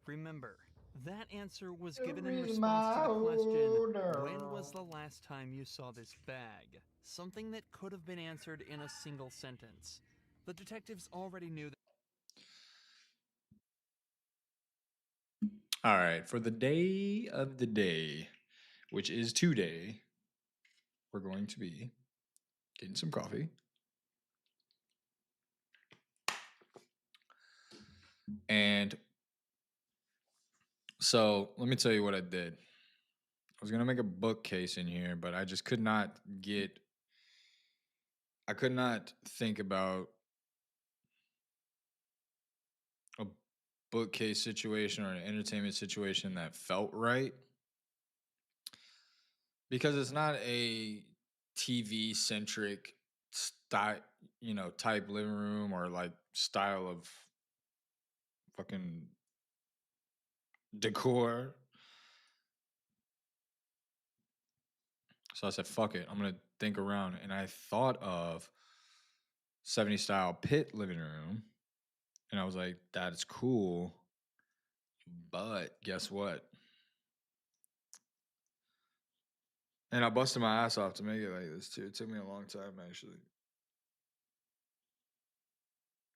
Remember, that answer was given in response to the question, when was the last time you saw this bag? Something that could have been answered in a single sentence. The detectives already knew that. All right, for the day of the day, which is today, we're going to be getting some coffee. And so let me tell you what I did. I was going to make a bookcase in here, but I just could not get, I could not think about a bookcase situation or an entertainment situation that felt right because it's not a TV centric style, type living room or like style of fucking decor. So I said, fuck it. I'm going to think around. And I thought of 70s style pit living room. And I was like, that is cool. But guess what? And I busted my ass off to make it like this too. It took me a long time actually.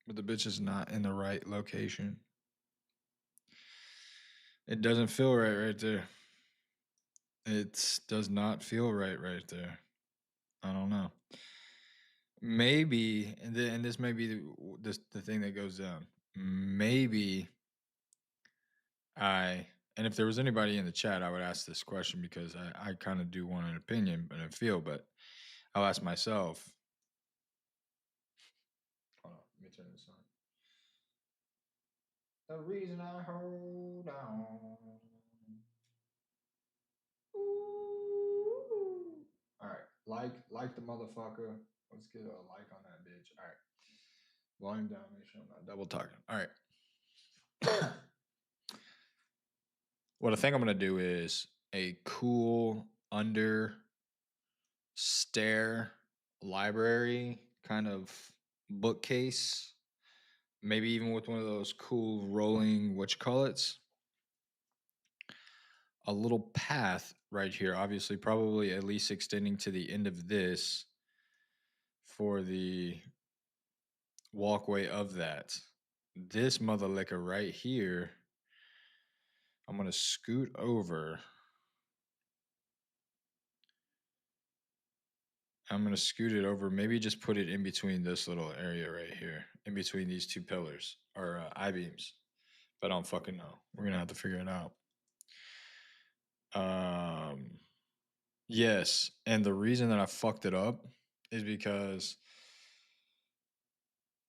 But the bitch is not in the right location. It doesn't feel right there. It does not feel right there. I don't know. Maybe, and this may be the thing that goes down. Maybe I, and if there was anybody in the chat, I would ask this question because I kind of do want an opinion and a feel, but I'll ask myself. Hold on, let me turn this on. The reason I hold on. Ooh. All right, like the motherfucker. Let's get a like on that bitch. All right, volume down. Make sure I'm not double talking. All right. What I think I'm gonna do is a cool under stair library kind of bookcase. Maybe even with one of those cool rolling what you call it, a little path right here. Obviously, probably at least extending to the end of this for the walkway of that. This mother liquor right here. I'm gonna scoot over. I'm gonna scoot it over. Maybe just put it in between this little area right here, in between these two pillars or I beams. But I don't fucking know. We're gonna have to figure it out. Yes, and the reason that I fucked it up is because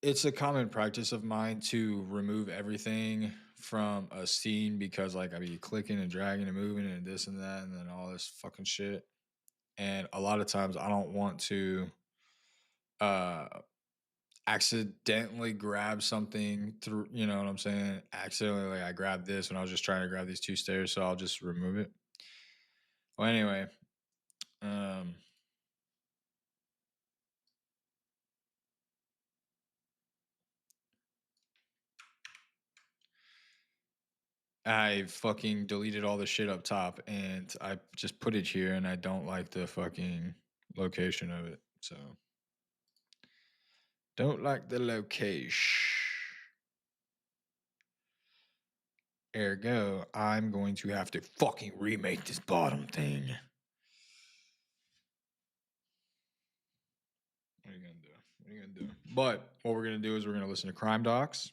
it's a common practice of mine to remove everything from a scene because like I be clicking and dragging and moving and this and that and then all this fucking shit. And a lot of times I don't want to uh accidentally grab something through, you know what I'm saying? Accidentally like I grabbed this when I was just trying to grab these two stairs, so I'll just remove it. Well anyway, um I fucking deleted all the shit up top and I just put it here and I don't like the fucking location of it. So don't like the location. Ergo, I'm going to have to fucking remake this bottom thing. What are you gonna do? What are you gonna do? But what we're gonna do is we're gonna listen to crime docs.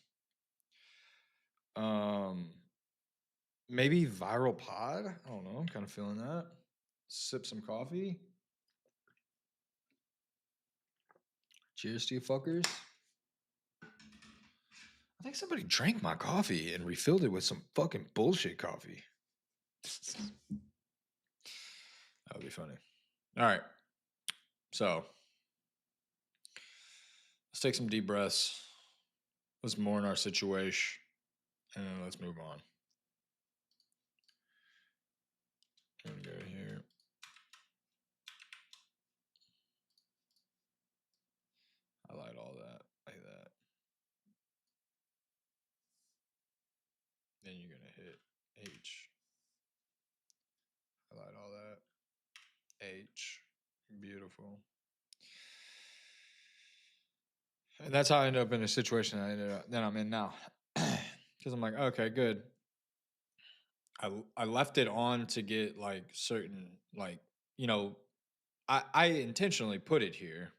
Um maybe viral pod. I don't know. I'm kind of feeling that. Sip some coffee. Cheers to you fuckers. I think somebody drank my coffee and refilled it with some fucking bullshit coffee. That would be funny. All right. So let's take some deep breaths. Let's mourn our situation and let's move on. And go here. Highlight all that like that. Then you're gonna hit H. Highlight all that. H. Beautiful. And that's how I ended up in a situation that I'm in now. Because I'm like, okay, good. I left it on to get like certain like, you know, I intentionally put it here,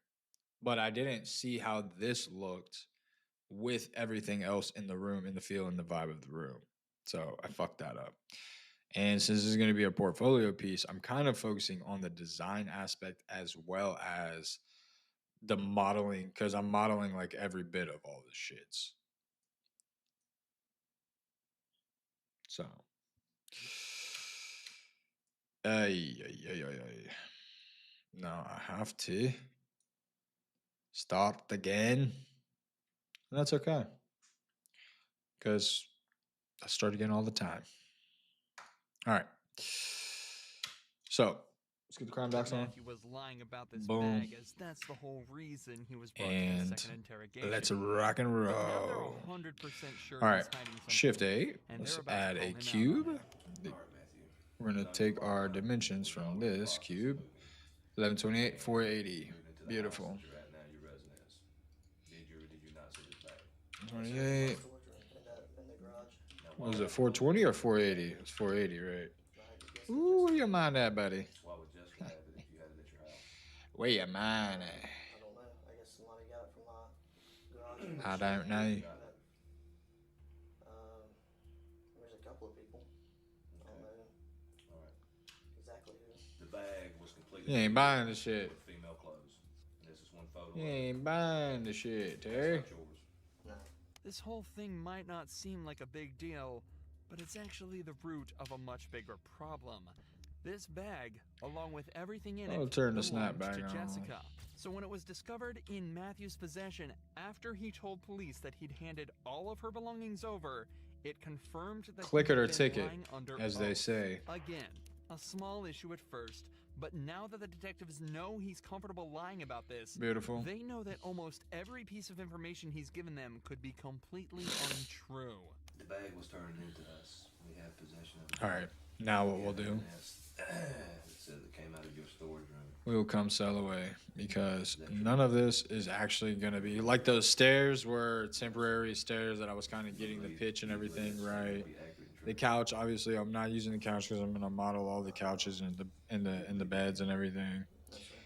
but I didn't see how this looked with everything else in the room, in the feel and the vibe of the room. So I fucked that up. And since this is going to be a portfolio piece, I'm kind of focusing on the design aspect as well as the modeling, because I'm modeling like every bit of all the shits. So, now I have to start again. And that's okay, because I start again all the time. All right. So let's get the crime docs on. Matthew was lying about this Boom. bag, as that's the whole reason he was brought to the And second interrogation. let's rock and But now they're roll. 100% sure All right. he's hiding something. Shift A. And Let's they're about to add call a him out on cube. it. We're going to take our dimensions from this cube. 1128, 480. Beautiful. 28. What was it, 420 or 480? It's 480, right? Ooh, where your mind at, buddy? Where your mind at? I don't know. I guess somebody got it from my garage. I don't know. There's a couple of people. I don't know exactly who. The bag was completely. You ain't buying the shit. With female clothes. And this is one photo. You ain't buying the shit, Terry. That's not yours. No. This whole thing might not seem like a big deal, but it's actually the root of a much bigger problem. This bag, along with everything in it, I'll turn the belonged snapback to on. Jessica. So when it was discovered in Matthew's possession after he told police that he'd handed all of her belongings over, it confirmed that Click he it or had been ticket, lying under as they oath. say. Again, a small issue at first, but now that the detectives know he's comfortable lying about this, Beautiful. they know that almost every piece of information he's given them could be completely untrue. The bag was turned into us. We have possession of it. All right. Now what we'll do, It said it came out of your storage room. we will come sail away, because none of this is actually going to be like those stairs were temporary stairs that I was kind of getting the pitch and everything right. The couch, obviously, I'm not using the couch because I'm going to model all the couches and the beds and everything. That's right.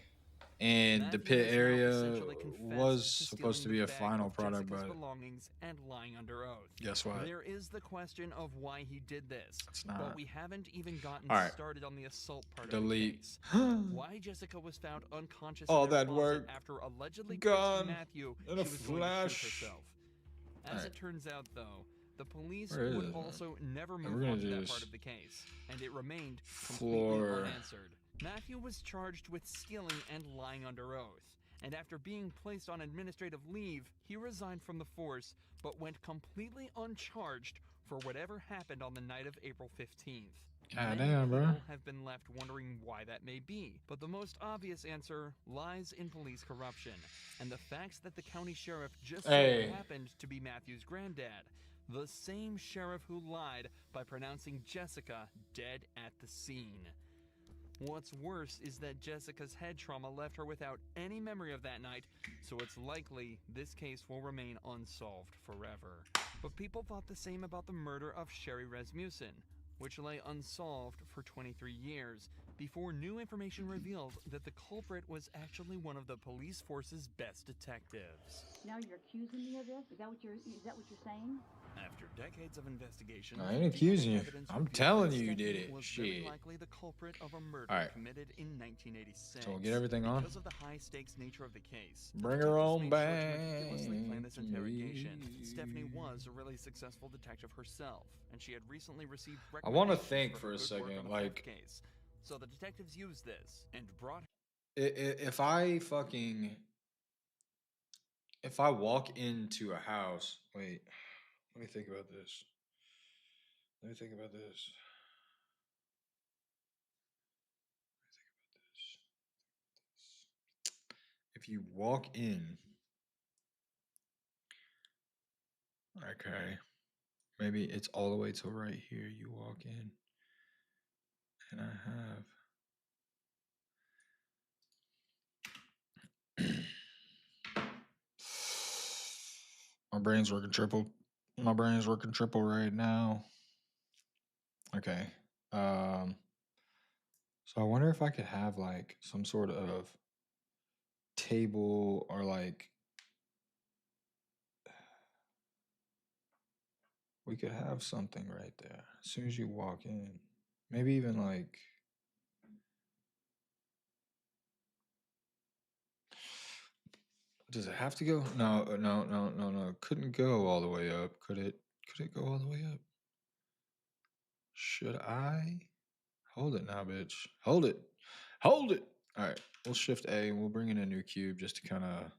And the Matthew pit has now area essentially confessed was to supposed to stealing be the a bag final of product, Jessica's but belongings and lying under oath. guess what? There is the question of why he did this, It's but not. we haven't even gotten All right. started on the assault part Delete. of the case. Why Jessica was found unconscious All in her that closet work after allegedly gone cursing Matthew in a she was going to flash. shoot herself. As All right. it turns out, though, the police Where is would it? also never We're move gonna on to do that this. part of the case, and it remained completely Floor. unanswered. Matthew was charged with stealing and lying under oath, and after being placed on administrative leave, he resigned from the force, but went completely uncharged for whatever happened on the night of April 15th. God Many damn, bro. people have been left wondering why that may be, but the most obvious answer lies in police corruption, and the facts that the county sheriff just Hey. so happened to be Matthew's granddad, the same sheriff who lied by pronouncing Jessica dead at the scene. What's worse is that Jessica's head trauma left her without any memory of that night, so it's likely this case will remain unsolved forever. But people thought the same about the murder of Sherry Rasmussen, which lay unsolved for 23 years, before new information revealed that the culprit was actually one of the police force's best detectives. Now you're accusing me of this? Is that what you're saying? After decades of investigation, I ain't accusing you. evidence I'm revealed telling that you you Stephanie did it. was very Shit. likely the culprit of a murder All right. committed in 1986. So we'll get everything on. Because of the high stakes nature of the case, the Bring her detectives on made sure to meticulously plan this back. interrogation. Stephanie was a really successful detective herself, and she had recently received I wanna recommendations think her for a good work second, on the like- theft case. So the detectives used this and brought If I walk into a house, wait, let me think about this. If you walk in, okay, Maybe it's all the way to right here. You walk in, and I have. My brain's working triple. My brain's working triple right now. Okay. So I wonder if I could have like some sort of table or like we could have something right there as soon as you walk in. Maybe even like does it have to go? No, no. It couldn't go all the way up. Could it? Could it go all the way up? Should I? Hold it now, bitch. Hold it. Hold it. All right. We'll shift A and we'll bring in a new cube just to kind of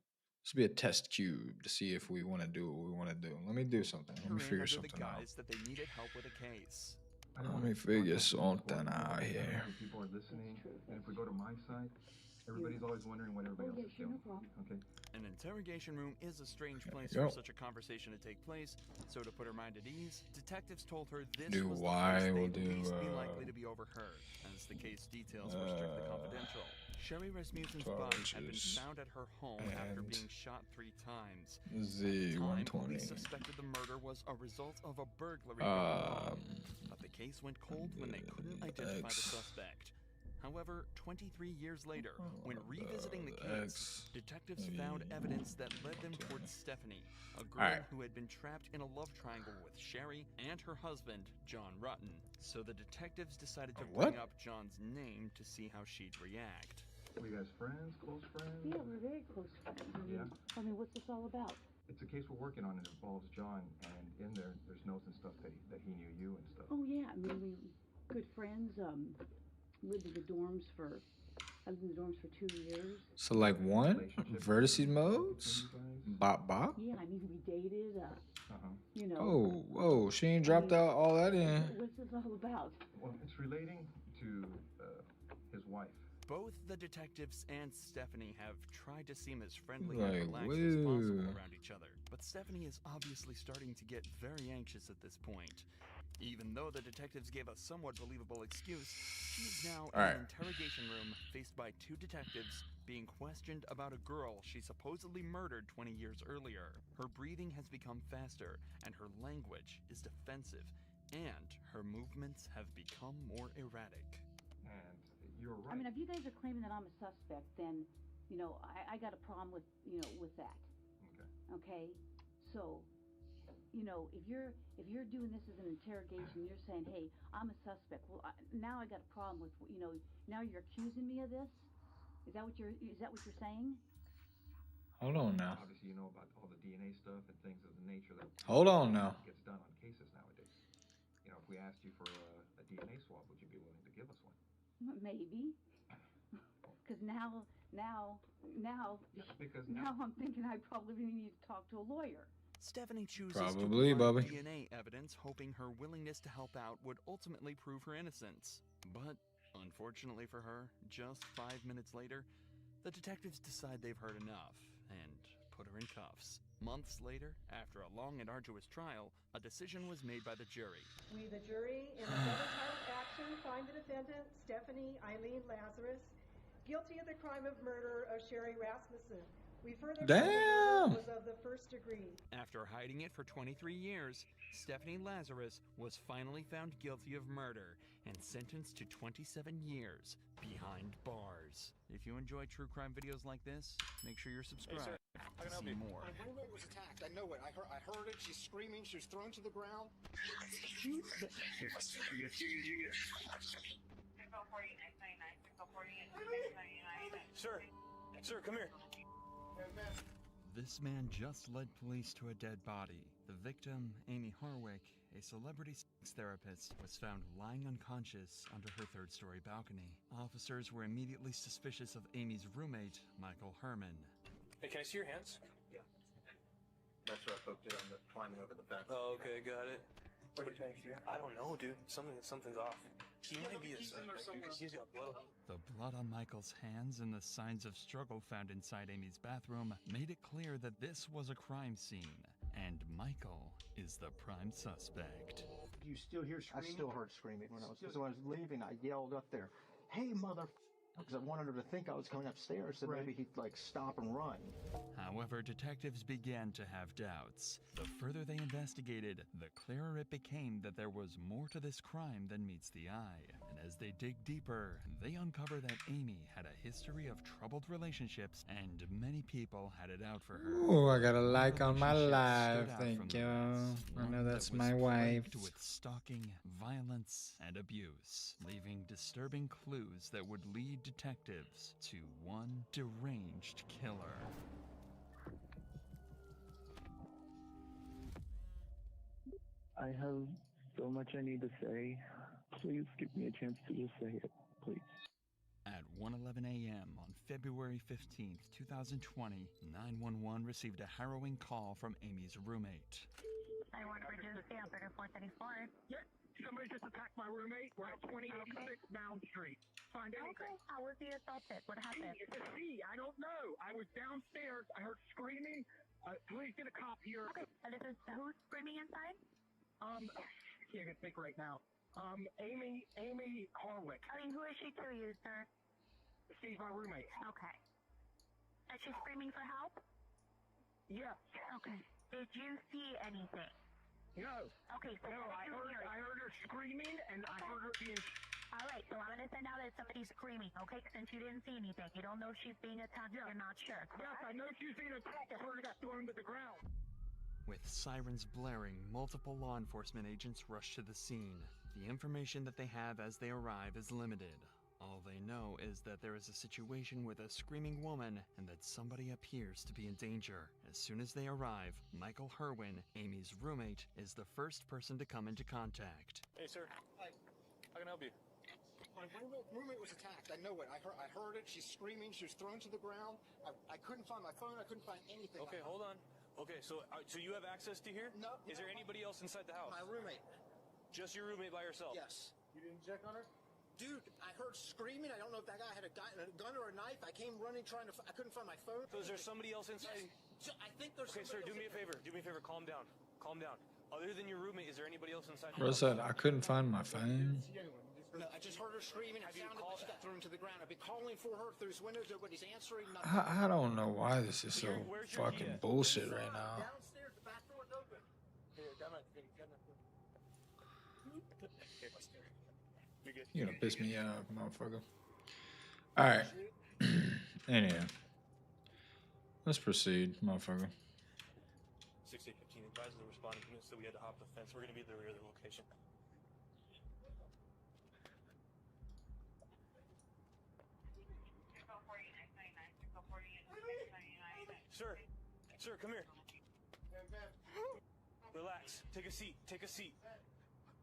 this will be a test cube to see if we want to do what we want to do. Let me do something. Let me figure under something the out. guise that they needed help with a case. Let me figure something out here. People are listening, and if we go to my side, everybody's always wondering what everybody else is doing. Okay. An interrogation room is a strange place Yep. for such a conversation to take place, so to put her mind at ease, detectives told her this Do was why the place we'll they'd do, least be likely to be overheard, as the case details were strictly confidential. Sherry Rasmussen's body had been Torches found at her home after and being shot 3 times. At the time, police Z120. suspected the murder was a result of a burglary gone wrong, but the case went cold when they couldn't identify the suspect. However, 23 years later, when revisiting the case, detectives found evidence that led them towards Stephanie, a girl Alright. who had been trapped in a love triangle with Sherry and her husband, John Rutten. So the detectives decided to What? bring up John's name to see how she'd react. Were you guys friends, close friends? Yeah, we're very close friends. Yeah. I mean, what's this all about? It's a case we're working on. It involves John, and in there's notes and stuff that he knew you and stuff. Oh yeah, I mean, we good friends. Lived in the dorms for. I lived in the dorms for 2 years. So like one Relationship vertices between modes. you guys? Bop bop. Yeah, I mean, we dated. You know. Oh, whoa! She ain't dropped out all that in. What's this all about? Well, it's relating to his wife. Both the detectives and Stephanie have tried to seem as friendly Like, and relaxed as possible woo. around each other, but Stephanie is obviously starting to get very anxious at this point. Even though the detectives gave a somewhat believable excuse, she's now in Alright. an interrogation room faced by 2 detectives being questioned about a girl she supposedly murdered 20 years earlier. Her breathing has become faster, and her language is defensive, and her movements have become more erratic. And you're right. I mean, if you guys are claiming that I'm a suspect, then, you know, I got a problem with, you know, with that. Okay. Okay, so, you know, if you're doing this as an interrogation, you're saying, hey, I'm a suspect. Well, now I got a problem with, you know, now you're accusing me of this. Is that what you're saying? Hold on now. Obviously, you know about all the DNA stuff and things of the nature that Hold on now. gets done on cases nowadays. You know, if we asked you for a DNA swab, would you be willing to give us one? Maybe. Because now, Because I'm thinking I probably need to talk to a lawyer. Stephanie chooses Probably, to provide Bubby. DNA evidence, hoping her willingness to help out would ultimately prove her innocence. But, unfortunately for her, just 5 minutes later, the detectives decide they've heard enough and put her in cuffs. Months later, after a long and arduous trial, a decision was made by the jury. We, the jury, in the double-titled action, find the defendant, Stephanie Eileen Lazarus, guilty of the crime of murder of Sherry Rasmussen. We further find the Damn. murder was of the first degree. After hiding it for 23 years, Stephanie Lazarus was finally found guilty of murder and sentenced to 27 years behind bars. If you enjoy true crime videos like this, make sure you're subscribed to see more. My roommate was attacked. I know it. I heard it. She's screaming. She was thrown to the ground. Sir, come here. This man just led police to a dead body. The victim, Amy Harwick, a celebrity sex therapist, was found lying unconscious under her third-story balcony. Officers were immediately suspicious of Amy's roommate, Michael Herman. Hey, can I see your hands? Yeah. That's where I poked it on the climbing over the fence. Oh, okay, got it. What do you think? I don't know, dude. Something's off. He might be a suspect because he's got blood. The blood on Michael's hands and the signs of struggle found inside Amy's bathroom made it clear that this was a crime scene, and Michael is the prime suspect. You still hear screaming? I still heard screaming when I was leaving. I yelled up there, "Hey, mother!" Because I wanted her to think I was coming upstairs, so maybe he'd like stop and run. However, detectives began to have doubts. The further they investigated, the clearer it became that there was more to this crime than meets the eye. And as they dig deeper, they uncover that Amy had a history of troubled relationships, and many people had it out for her. Oh, I got a like on my Relationship live. stood out Thank from you. the rest, I one know that that's was my wife. plagued with stalking, violence, and abuse, leaving disturbing clues that would lead detectives to one deranged killer. I have so much I need to say. Please give me a chance to just say it, please. At 1:11 a.m. on February 15th, 2020, 911 received a harrowing call from Amy's roommate. I want to reduce the operator 434. Yeah, somebody just attacked my roommate. We're at 2886 Mound Street. Find anything. Okay, how was the assaulted? What happened? It's a C. I don't know. I was downstairs. I heard screaming. Please get a cop here. Okay, and this is who's screaming inside? I can't even think right now. Amy Harwick. I mean, who is she to you, sir? She's my roommate. Okay. Is she screaming for help? Yes. Okay. Did you see anything? No. Okay, so no, I heard her screaming, and I heard her being... All right, so I'm going to send out that somebody's screaming, okay? Since you didn't see anything. You don't know if she's being attacked. Yeah. You're not sure. Yes, I know she's being attacked. I heard her got thrown to the ground. With sirens blaring, multiple law enforcement agents rush to the scene. The information that they have as they arrive is limited. All they know is that there is a situation with a screaming woman and that somebody appears to be in danger. As soon as they arrive, Michael Herwin, Amy's roommate, is the first person to come into contact. Hey, sir. Hi. How can I help you? My roommate was attacked. I know it. I heard it. She's screaming. She was thrown to the ground. I couldn't find my phone. I couldn't find anything. Okay, hold on. Okay, so you have access to here? No. Is there anybody else inside the house? My roommate. Just your roommate by herself? Yes. You didn't check on her? Dude, I heard screaming. I don't know if that guy had a gun or a knife. I came running trying to... I couldn't find my phone. So is there somebody else inside? Yes. I think there's Okay, sir, do me a favor. Do me a favor. Calm down. Calm down. Other than your roommate, is there anybody else inside? Bro said I couldn't find my phone. No, I just heard her screaming. I found it, but she got thrown to the ground. I've been calling for her through his windows. Nobody's answering. Nothing. I don't know why this is so fucking bullshit right now. Downstairs, the back door's open. You're gonna piss me off, motherfucker. Alright. Anyhow. Let's proceed, motherfucker. 6815 advises the responding units that we had to hop the fence. We're going to be at the rear of the location. Sir, come here. Relax. Take a seat. Take a seat.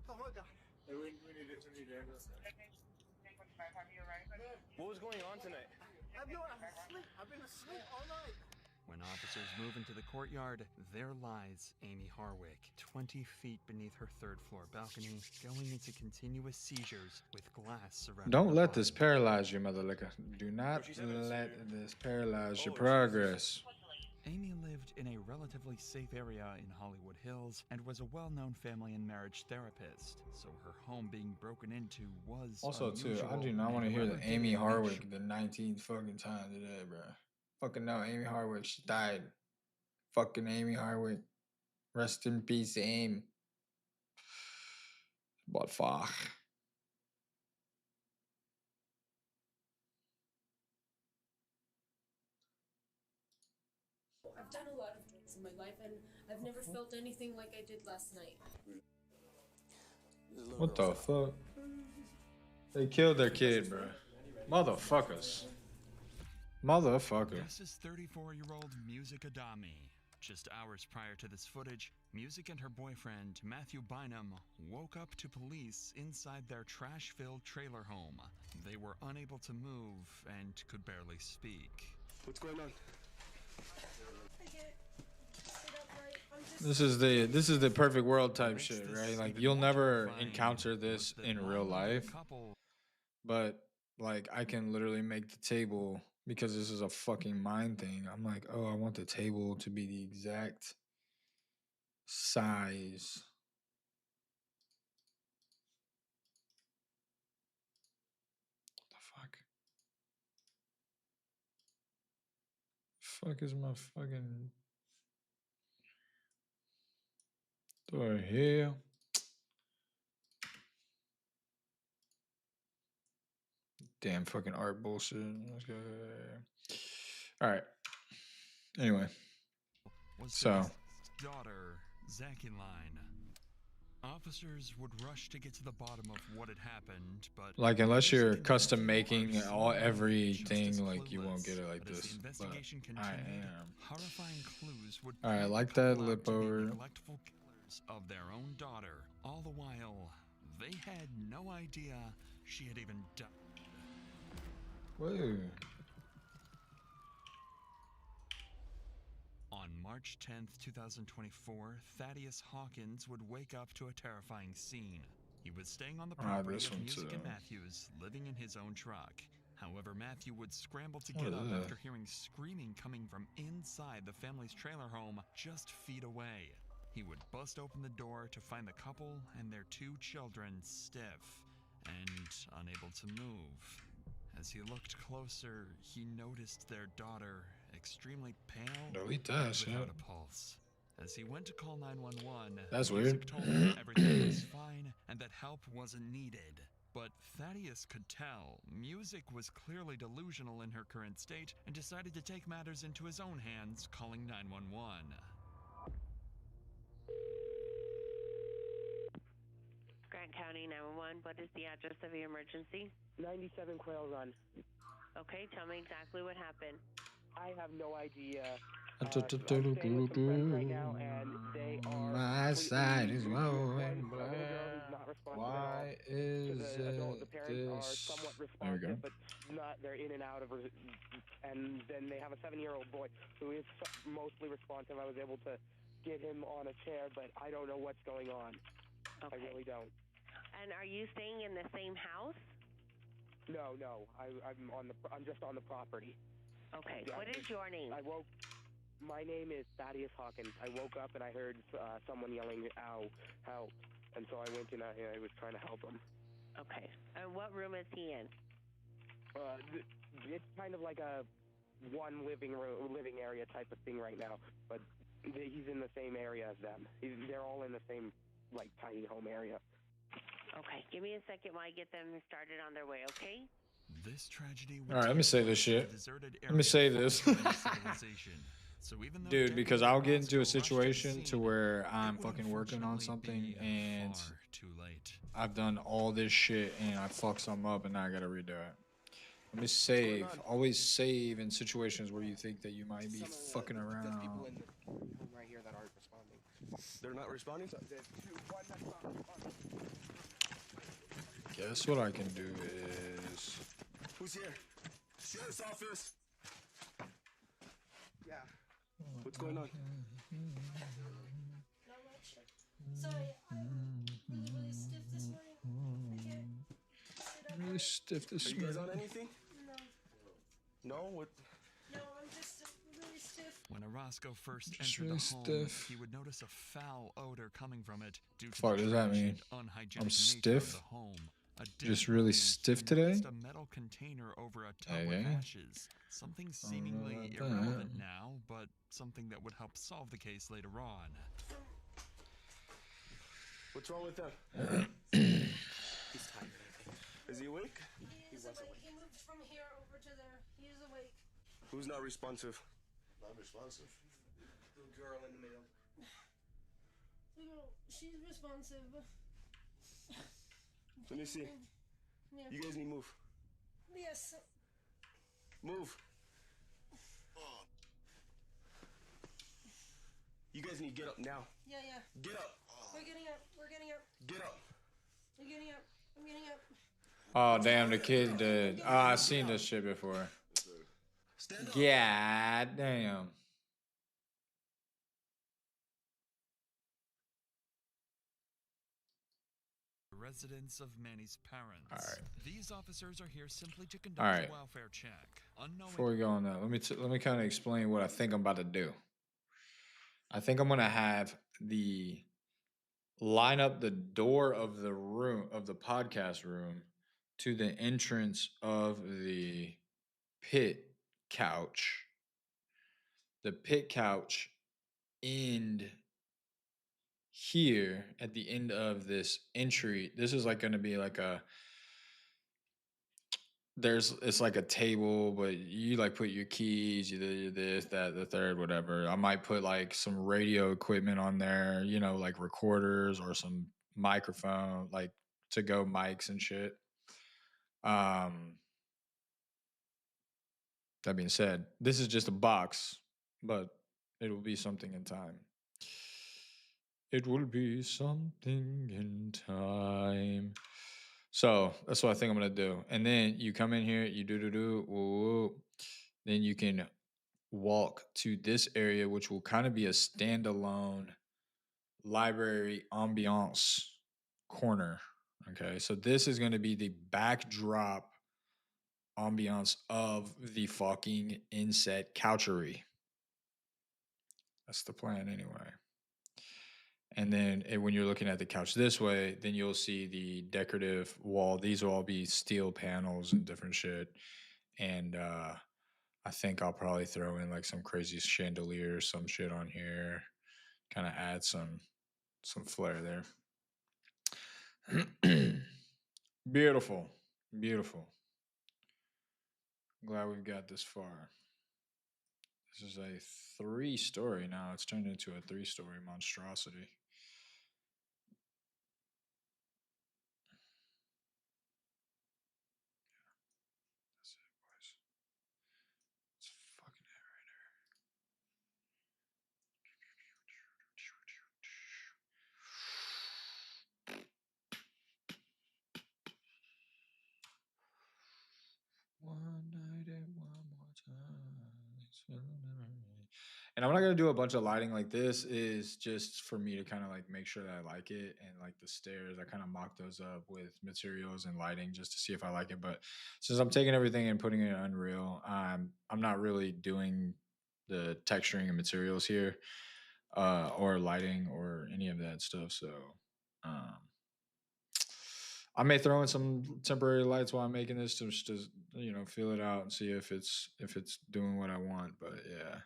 Oh my God. Hey, we need to What was going on tonight? I'm asleep. I've been asleep all night. When officers move into the courtyard, there lies Amy Harwick, 20 feet beneath her third-floor balcony, going into continuous seizures with glass surrounding Don't her let body. this paralyze you, mother licker. Do not let this paralyze your progress. Amy lived in a relatively safe area in Hollywood Hills and was a well-known family and marriage therapist, so her home being broken into was Also, too, unusual, I do not want to and hear the whoever Amy did it Harwick make the 19th fucking time today, bro. Fucking no, Amy Harwick, she died. Fucking Amy Harwick. Rest in peace, Amy. What fuck? I've done a lot of things in my life, and I've never felt anything like I did last night. What the fuck? They killed their kid, bro. Motherfuckers. Motherfucker. This is 34-year-old Music Adami. Just hours prior to this footage, Music and her boyfriend, Matthew Bynum, woke up to police inside their trash-filled trailer home. They were unable to move and could barely speak. What's going on? This is the perfect world type shit, right? Like you'll never encounter this in real life. But like I can literally make the table because this is a fucking mind thing. I'm like, oh, I want the table to be the exact size. The fuck is my fucking door here? Damn fucking art bullshit. Let's go. All right. Anyway, so daughter, Zakiline. Officers would rush to get to the bottom of what had happened, but like unless you're custom making everything, like you won't get it like this. But I am. Horrifying clues would all right, like that lip over. Neglectful killers of their own daughter. All the while, they had no idea she had even died. Whoa. On March 10th, 2024, Thaddeus Hawkins would wake up to a terrifying scene. He was staying on the property of Music and Matthews, living in his own truck. However, Matthew would scramble to get up after hearing screaming coming from inside the family's trailer home just feet away. He would bust open the door to find the couple and their 2 children stiff and unable to move. As he looked closer, he noticed their daughter extremely pale without a pulse. As he went to call 911, that's Music weird. told him everything was fine and that help wasn't needed. But Thaddeus could tell Music was clearly delusional in her current state and decided to take matters into his own hands, calling 911. Grant County 911, what is the address of your emergency? 97 Quail Run. Okay, tell me exactly what happened. I have no idea. My side is rolling blood. Why is the parents are this? somewhat There we go. responsive, but they're in and out of, and then they have a 7-year-old boy who is mostly responsive. I was able to get him on a chair, but I don't know what's going on. Okay. I really don't. And are you staying in the same house? No. I'm just on the property. Okay. What is your name? My name is Thaddeus Hawkins. I woke up and I heard someone yelling, "Ow, help!" And so I went in. I was trying to help him. Okay. And what room is he in? It's kind of like a one living area type of thing right now, but he's in the same area as them. They're all in the same tiny home area. Okay, give me a second while I get them started on their way, okay? This tragedy. All right, let me say this shit. Let me say this. Dude, because I'll get into a situation to where I'm fucking working on something and I've done all this shit and I fuck something up and now I gotta redo it. Let me save. Always save in situations where you think that you might be fucking around. There's people in the room right here that aren't responding. They're not responding? There's one that's not responding. Guess what I can do is... Who's here? Sheriff's office. Yeah. What's going on? Not much. Sorry, I'm really stiff this morning. I can't sit up. Really stiff this morning. Are you guys morning. on anything? No. No? What? No, I'm just really stiff. When Orozco first Just entered really the home, stiff. he would notice a foul odor coming from it due to Fuck the does that trash mean? and unhygienic I'm nature stiff? of the home. Just really stiff today? Noticed a metal container over a tub with Okay. ashes. Something seemingly about irrelevant that. now, but something that would help solve the case later on. What's wrong with them? He's tired, I think. Is he awake? He is awake. He moved from here over to there. He is awake. Who's not responsive? Not responsive. The girl in the middle. The girl, she's responsive. Let me see. Yeah. You guys need to move. Yes. Move. You guys need to get up now. Yeah. Get up. We're getting up. We're getting up. Get up. We're getting up. I'm getting up. Oh, damn, the kid did. Oh, I've seen this shit before. Stand up. Yeah, damn. Residence of Manny's parents. All right. These officers are here simply to All conduct right. a welfare check. Before we go on that, let me kind of explain what I think I'm about to do. I think I'm gonna have line up the door of the room of the podcast room to the entrance of the pit couch. The pit couch end here at the end of this entry. This is like going to be like it's like a table, but you like put your keys, you this, that, the third, whatever. I might put like some radio equipment on there, you know, like recorders or some microphone, like to go mics and shit. That being said, this is just a box, but it will be something in time. It will be something in time. So that's what I think I'm gonna do. And then you come in here, you do. Then you can walk to this area, which will kind of be a standalone library ambiance corner. Okay, so this is going to be the backdrop ambiance of the fucking inset couchery. That's the plan anyway. And then when you're looking at the couch this way, then you'll see the decorative wall. These will all be steel panels and different shit. And I think I'll probably throw in like some crazy chandelier, some shit on here. Kind of add some flair there. Beautiful. Beautiful. Glad we've got this far. This is a 3-story now. It's turned into a 3-story monstrosity. That's it, boys. It's fucking it right there. One night and one more time. And I'm not gonna do a bunch of lighting. Like this is just for me to kind of like make sure that I like it. And like the stairs, I kind of mock those up with materials and lighting just to see if I like it. But since I'm taking everything and putting it in Unreal, I'm not really doing the texturing and materials here, or lighting or any of that stuff. So I may throw in some temporary lights while I'm making this to just you know, feel it out and see if it's doing what I want. But yeah.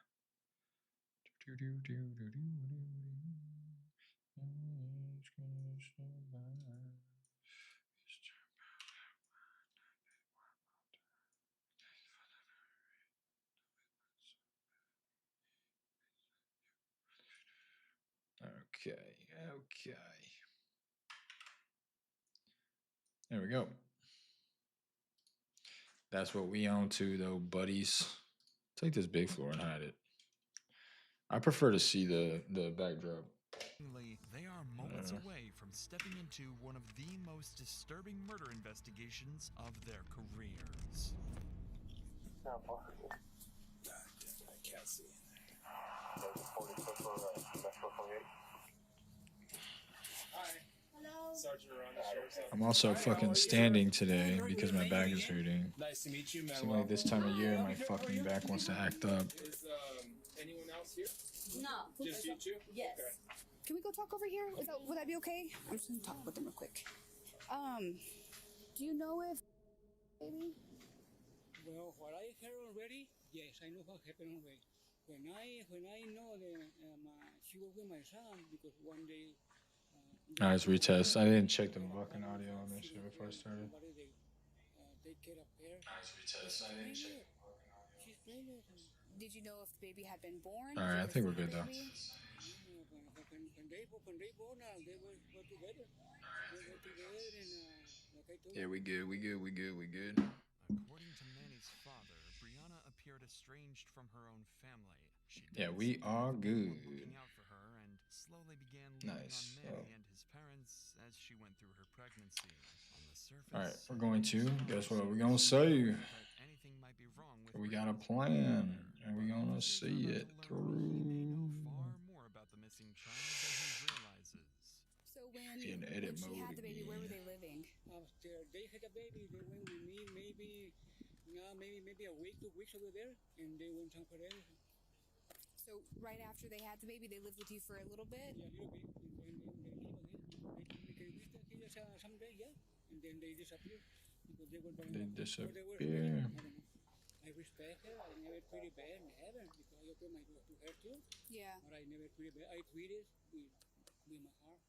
Okay. There we go. That's what we own too, though, buddies. Take this big floor and hide it. I prefer to see the backdrop. They are moments away from stepping into one of the most disturbing murder investigations of their careers. I can't see in there. I'm also fucking standing today because my back is hurting. Nice to meet you, Seems like this time of year my fucking back wants to act up. Is anyone else here? No. Just you two? Yes. Okay. Can we go talk over here? Would that be okay? I'm just gonna talk with them real quick. Do you know if baby? Well, what I heard already, yes, I know what happened already. When I know that she was with my son because one day. Nice retest. I didn't check the fucking audio on this shit before I started. They get up there. Nice retest. I didn't check the fucking audio. She's pregnant. Did you know if the baby had been born? All right, I think we're good though. When they born, they were together. They were together and like I told Yeah, we good. According to Manny's father, Brianna appeared estranged from her own family. Yeah, we are good. Looking out for her and slowly began leaning Nice. on Manny and his parents as she went through her pregnancy. On the surface, All right, we're going to. Guess what? We're gonna see. anything might be wrong with We got a plan, and we're gonna see it through. far more about the missing child than he realizes. So when In edit she mode had the baby, where were they living? they had a baby. They went with me maybe a week, 2 weeks over there, and they went somewhere else. So right after they had the baby, they lived with you for a little bit? Yeah, a little bit. They just someday, yeah, and then they disappear because they were very They or they were disappear. I don't know. I respect her. I never treated bad, never, because I opened my door to her too. Yeah. But I never treated bad. I treated with my heart.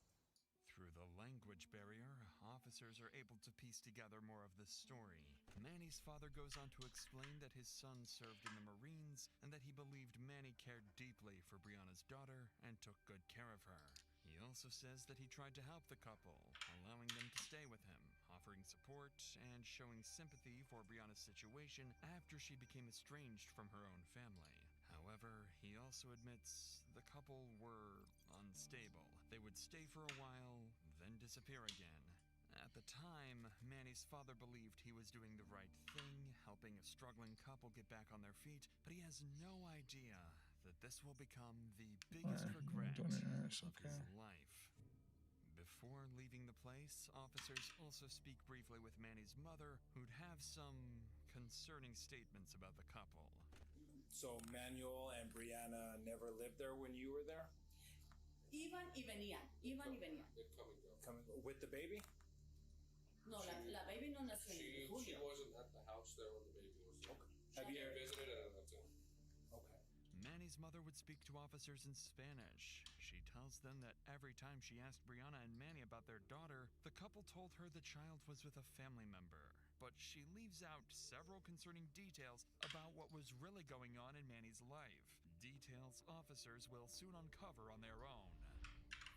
Through the language barrier, officers are able to piece together more of this story. Manny's father goes on to explain that his son served in the Marines and that he believed Manny cared deeply for Brianna's daughter and took good care of her. He also says that he tried to help the couple, allowing them to stay with him, offering support, and showing sympathy for Brianna's situation after she became estranged from her own family. However, he also admits the couple were unstable. They would stay for a while, then disappear again. At the time, Manny's father believed he was doing the right thing, helping a struggling couple get back on their feet, but he has no idea that this will become the biggest regret of his life. Before leaving the place, officers also speak briefly with Manny's mother, who'd have some concerning statements about the couple. So Manuel and Brianna never lived there when you were there? Iban y venían. They'd come and go. Coming with the baby? No, la baby no nació en She julio. wasn't at the house there when the baby was there. Okay. Have you visited it? That's it. Okay. Manny's mother would speak to officers in Spanish. She tells them that every time she asked Brianna and Manny about their daughter, the couple told her the child was with a family member. But she leaves out several concerning details about what was really going on in Manny's life. Details officers will soon uncover on their own.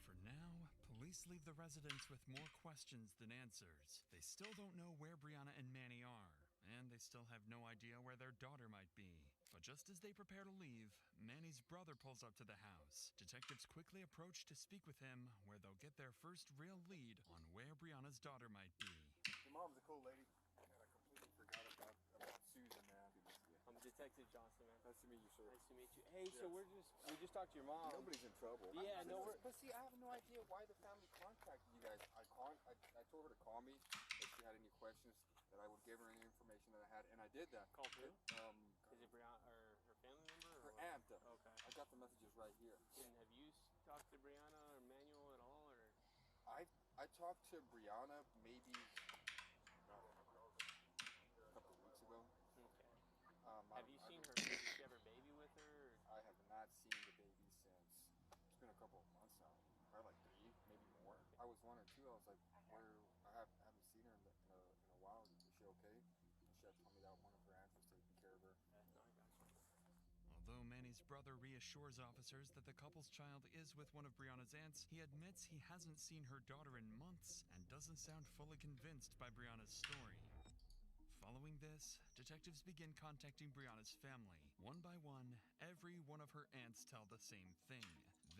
For now, police leave the residence with more questions than answers. They still don't know where Brianna and Manny are, and they still have no idea where their daughter might be. But just as they prepare to leave, Manny's brother pulls up to the house. Detectives quickly approach to speak with him, where they'll get their first real lead on where Brianna's daughter might be. Your mom's a cool lady. God, I completely forgot about Susan, man. Good to see you. I'm Detective Johnson, man. Nice to meet you, sir. Nice to meet you. Hey, so we just talked to your mom. Nobody's in trouble. Yeah, no, But see, I have no idea why the family contacted you guys. I told her to call me if she had any questions, that I would give her any information that I had, and I did that. Called who? Is it Brianna or her family member? Her or aunt. Okay. I got the messages right here. And have you talked to Brianna or Manuel at all, or? I talked to Brianna maybe a couple of weeks ago. Okay. Have you seen her? Did she have her baby with her? Or? I have not seen the baby since. It's been a couple of months now. Probably like 3, maybe more. I was wondering too. I was like, I haven't seen her in a while. Is she okay? And she had told me that one of her aunts was taking care of her. No, I got you. Although Manny's brother reassures officers that the couple's child is with one of Brianna's aunts, he admits he hasn't seen her daughter in months and doesn't sound fully convinced by Brianna's story. Following this, detectives begin contacting Brianna's family. One by one, every one of her aunts tell the same thing.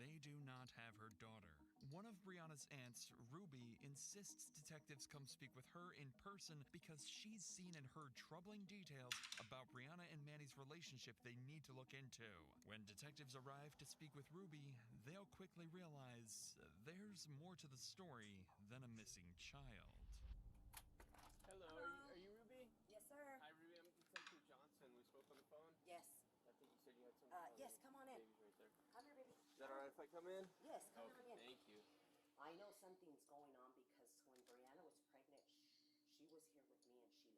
They do not have her daughter. One of Brianna's aunts, Ruby, insists detectives come speak with her in person because she's seen and heard troubling details about Brianna and Manny's relationship they need to look into. When detectives arrive to speak with Ruby, they'll quickly realize there's more to the story than a missing child. Hello. Are you Ruby? Yes, sir. Hi, Ruby. I'm Detective Johnson. We spoke on the phone. Yes. I think you said you had some. Yes, come on in. Baby's right there. Come here, baby. Is that all right if I come in? Yes, come on in. Thank you. I know something's going on because when Brianna was pregnant, she was here with me and she left.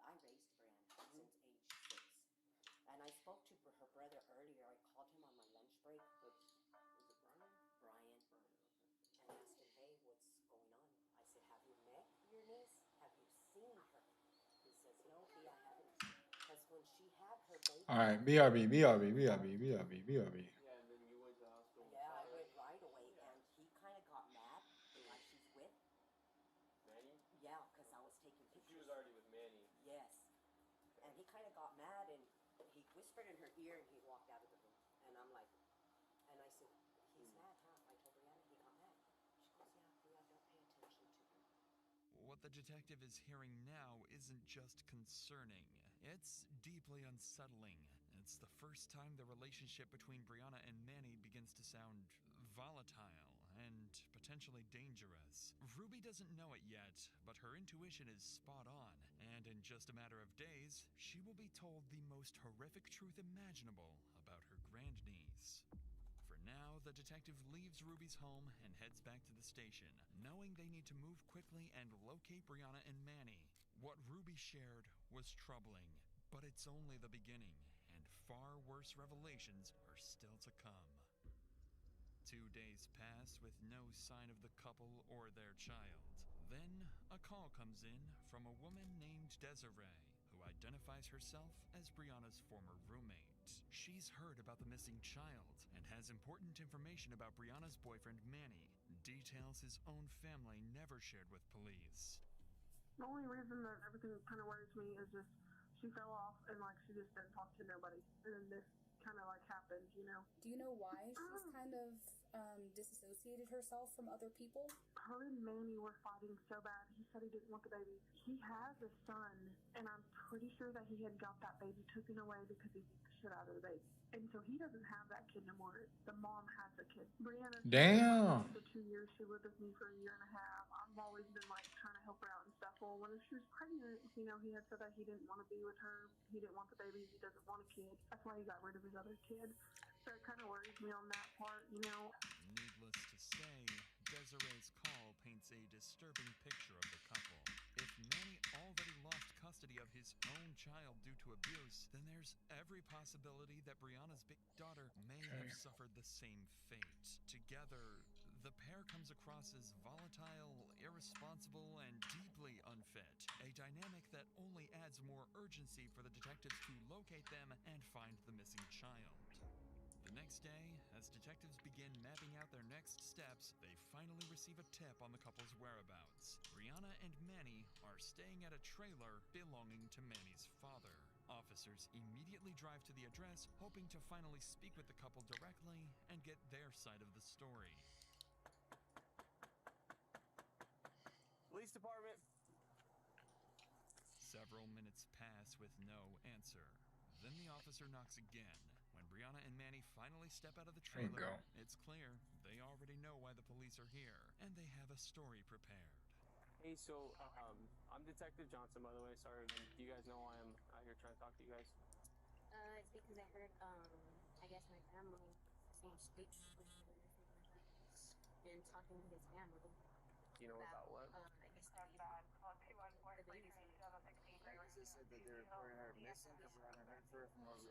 I raised Brianna since age 6. And I spoke to her brother earlier. I called him on my lunch break. Was it Brian? Brian. And asked him, hey, what's going on? I said, have you met your niece? Have you seen her? He says, no, I haven't. Because when she had her baby. All right, BRB. Yeah, and then you went to the hospital. Yeah, I went right away, and he kind of got mad. Like she's with Manny? Yeah, because I was taking pictures. She was already with Manny. Yes. And he kind of got mad, and he whispered in her ear, and he walked out of the room. And I'm like, and I said, he's mad, huh? I told Brianna he got mad. She goes, yeah, don't pay attention to him. What the detective is hearing now isn't just concerning, it's deeply unsettling. It's the first time the relationship between Brianna and Manny begins to sound volatile and potentially dangerous. Ruby doesn't know it yet, but her intuition is spot on, and in just a matter of days, she will be told the most horrific truth imaginable about her grandniece. For now, the detective leaves Ruby's home and heads back to the station, knowing they need to move quickly and locate Brianna and Manny. What Ruby shared was troubling, but it's only the beginning, and far worse revelations are still to come. 2 days pass with no sign of the couple or their child. Then, a call comes in from a woman named Desiree, who identifies herself as Brianna's former roommate. She's heard about the missing child and has important information about Brianna's boyfriend Manny, details his own family never shared with police. The only reason that everything kind of worries me is just she fell off and like she just didn't talk to nobody, and then this kind of like happened, you know. Do you know why she's kind of disassociated herself from other people? Her and Manny were fighting so bad. He said he didn't want the baby. He has a son, and I'm pretty sure that he had got that baby taken away because he beat the shit out of the baby. And so he doesn't have that kid no more. The mom has the kid. Brianna. Damn. For 2 years, she lived with me for a year and a half. I've always been like trying to help her out and stuff. Well, when she was pregnant, you know, he had said that he didn't want to be with her. He didn't want the baby. He doesn't want a kid. That's why he got rid of his other kid. So it kind of worries me on that part, you know. Needless to say, Desiree's call paints a disturbing picture of the couple. If Manny already lost custody of his own child due to abuse, then there's every possibility that Brianna's big daughter may have suffered the same fate. Together, the pair comes across as volatile, irresponsible, and deeply unfit, a dynamic that only adds more urgency for the detectives to locate them and find the missing child. The next day, as detectives begin mapping out their next steps, they finally receive a tip on the couple's whereabouts. Brianna and Manny are staying at a trailer belonging to Manny's father. Officers immediately drive to the address, hoping to finally speak with the couple directly and get their side of the story. Police department. Several minutes pass with no answer. Then the officer knocks again. When Brianna and Manny finally step out of the trailer, it's clear they already know why the police are here, and they have a story prepared. Hey, so, I'm Detective Johnson, by the way. Sorry, do you guys know why I'm out here trying to talk to you guys? It's because I heard, I guess my family saying speech and talking to his family. Do you know about what? I guess the baby's She said that they reported her missing because we haven't heard from her from over.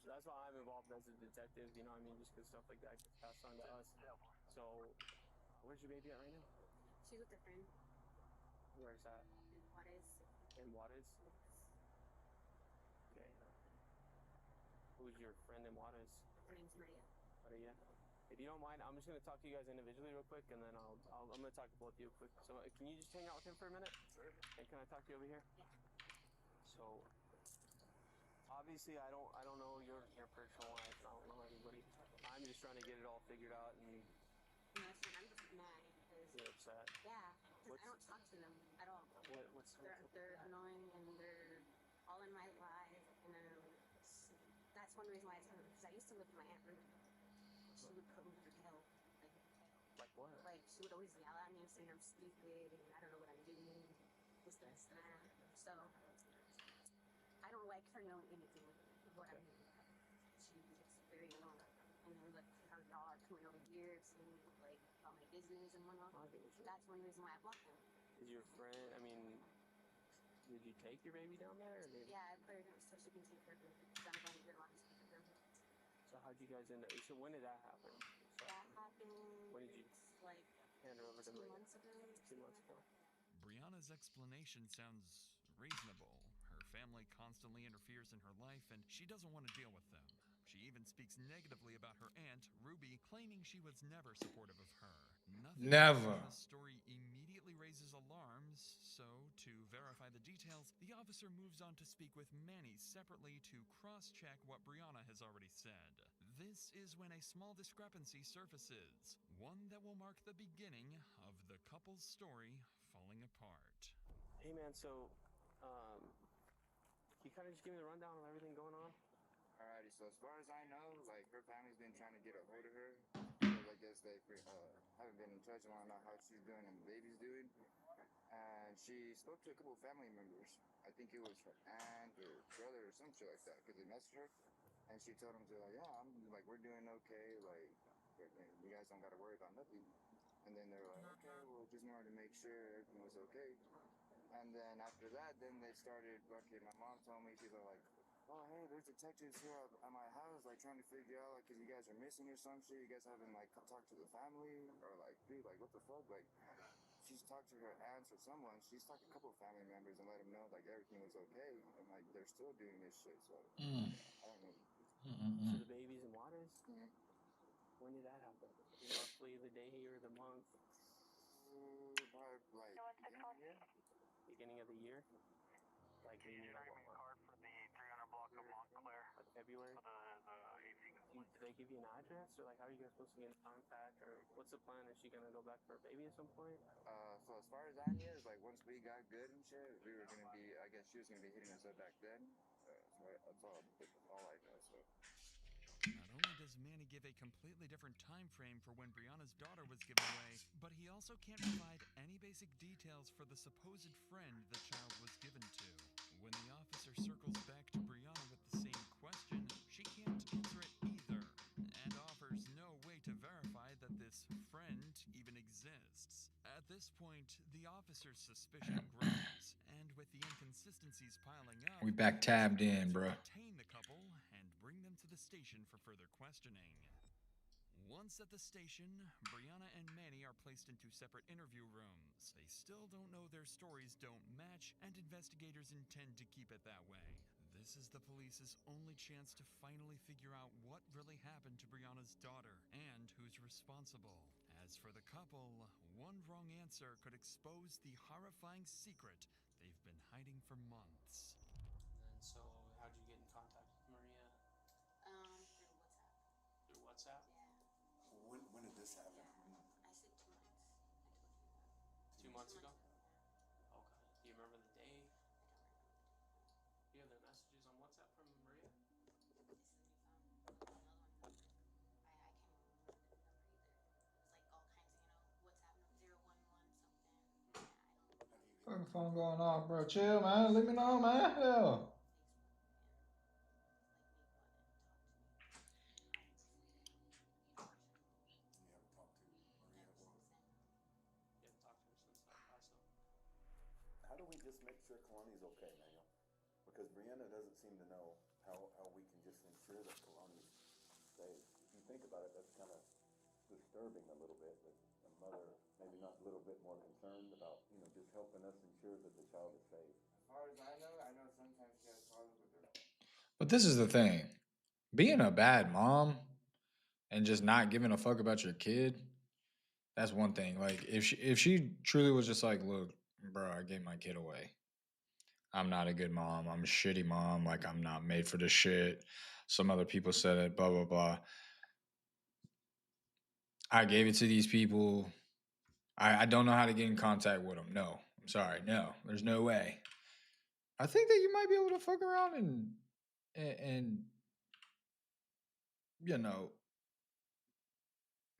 That's why I'm involved as a detective, you know what I mean? Just because stuff like that gets passed on to us. So, where's your baby at right now? She's with a friend. Where's that? In Juarez. In Juarez? Okay. Who's your friend in Juarez? Her name's Maria. Maria? If you don't mind, I'm just gonna talk to you guys individually real quick, and then I'm gonna talk to both of you quick. So, can you just hang out with him for a minute? Sure. And can I talk to you over here? Yeah. So, obviously, I don't know your personal life. I don't know anybody. I'm just trying to get it all figured out, and No, I'm just mad because you're upset. Yeah, because I don't talk to them at all. They're annoying and they're all in my life, and that's one reason why I tell them, because I used to live with my aunt Ruth. She would put me through hell. Like what? Like she would always yell at me and say I'm stupid and I don't know what I'm doing. This, that. So I don't like her knowing anything of what I'm doing. She's just very alone. And then like her dog coming over here saying like about my business and whatnot. That's one reason why I blocked them. Is your friend? I mean, did you take your baby down there? Or Yeah, I put her down so she can take her because I'm going to get on to take her. So how'd you guys end up? So when did that happen? That happened. When did you like hand her over to 2 months ago? 2 months ago. Brianna's explanation sounds reasonable. Her family constantly interferes in her life, and she doesn't want to deal with them. She even speaks negatively about her aunt, Ruby, claiming she was never supportive of her. Never. The story immediately raises alarms, so to verify the details, the officer moves on to speak with Manny separately to cross-check what Brianna has already said. This is when a small discrepancy surfaces, one that will mark the beginning of the couple's story falling apart. Hey man, so can you kind of just give me the rundown of everything going on? Alrighty, so as far as I know, like her family's been trying to get a hold of her because I guess they haven't been in touch and want to know how she's doing and the baby's doing. And she spoke to a couple of family members. I think it was her aunt or brother or some shit like that because they messaged her. And she told him to like, yeah, I'm like, we're doing okay. Like, you guys don't got to worry about nothing. And then they were like, okay, well, just wanted to make sure everything was okay. And then after that, then they started, okay, my mom told me, she's like, oh, hey, there's detectives here at my house, like, trying to figure out, like, because you guys are missing or some shit. You guys haven't, like, talked to the family? Or, like, dude, like, what the fuck? Like, she's talked to her aunts or someone. She's talked to a couple of family members and let them know, like, everything was okay. And, like, they're still doing this shit, so, I don't know. So the baby's in Waters? Yeah. When did that happen? Roughly the day or the month? Like, beginning of the year? Like the card for the 300 block of Montclair. Like February? Do they give you an address? Or like how are you guys supposed to get in contact? Or what's the plan? Is she gonna go back for her baby at some point? So as far as I knew, like once we got good and shit, we were gonna be, I guess she was gonna be hitting us up back then. So that's all I know, so. Not only does Manny give a completely different time frame for when Brianna's daughter was given away, but he also can't provide any basic details for the supposed friend the child was given to. When the officer circles back to Brianna with the same question, she can't answer it either, and offers no way to verify that this friend even exists. At this point, the officer's suspicion grows, and with the inconsistencies piling up, We back tabbed in, bro. detain the couple and bring them to the station for further questioning. Once at the station, Brianna and Manny are placed into separate interview rooms. They still don't know their stories don't match, and investigators intend to keep it that way. This is the police's only chance to finally figure out what really happened to Brianna's daughter and who's responsible. As for the couple, one wrong answer could expose the horrifying secret they've been hiding for months. And so how'd you get in contact with Maria? Through WhatsApp. Through WhatsApp? Yeah. When did this happen? I said 2 months. I told you that. 2 months ago? Yeah. Okay. Do you remember the day? I don't remember the day. Do you have the messages on WhatsApp from Maria? It's the new phone. Another one. I can't remember the number either. It was like all kinds of, WhatsApp 011 something. Yeah, I don't. Fucking phone going off, bro. Chill, man. Let me know, man. Hell. How do we just make sure Kalani's okay, Manuel? Because Brianna doesn't seem to know how we can just ensure that Kalani's safe. If you think about it, that's kind of disturbing a little bit, that a mother maybe not a little bit more concerned about, just helping us ensure that the child is safe. As far as I know sometimes she has problems with her. But this is the thing. Being a bad mom and just not giving a fuck about your kid, that's one thing. Like if she truly was just like, look, bro, I gave my kid away. I'm not a good mom. I'm a shitty mom. Like I'm not made for this shit. Some other people said it, blah, blah, blah. I gave it to these people. I don't know how to get in contact with them. No, I'm sorry. No, there's no way. I think that you might be able to fuck around and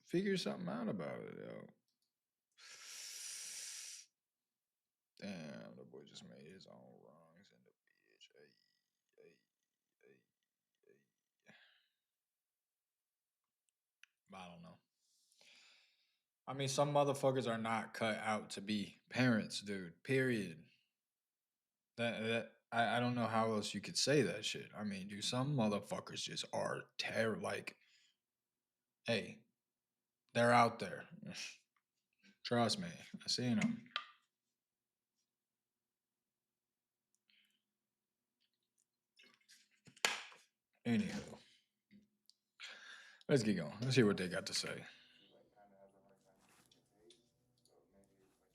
figure something out about it, yo. Damn, the boy just made his own wrongs in the bitch. Ay. I don't know. I mean, some motherfuckers are not cut out to be parents, dude. Period. I don't know how else you could say that shit. I mean, dude, some motherfuckers just are terrible. Like, hey, they're out there. Trust me, I seen them. Anywho, let's get going. Let's hear what they got to say.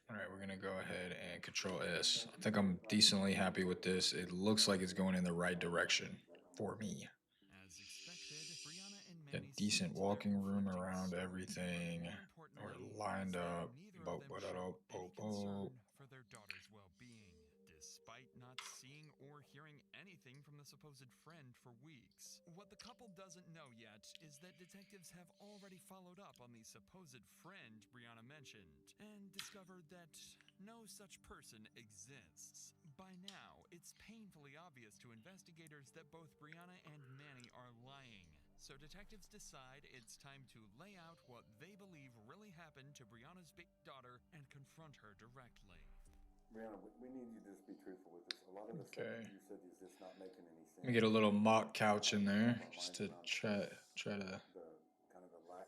All right, we're gonna go ahead and Control S. I think I'm decently happy with this. It looks like it's going in the right direction for me. As expected, Brianna and A Manny decent walking room around everything. We're lined up. concern for their daughter's well-being. Despite not seeing or hearing anything from the supposed friend for weeks. What the couple doesn't know yet is that detectives have already followed up on the supposed friend Brianna mentioned and discovered that no such person exists. By now, it's painfully obvious to investigators that both Brianna and Manny are lying. So detectives decide it's time to lay out what they believe really happened to Brianna's big daughter and confront her directly. Brianna, we need you to just be truthful with us. A lot of the stuff you said is just not making any sense. Let me get a little mock couch in there just to try to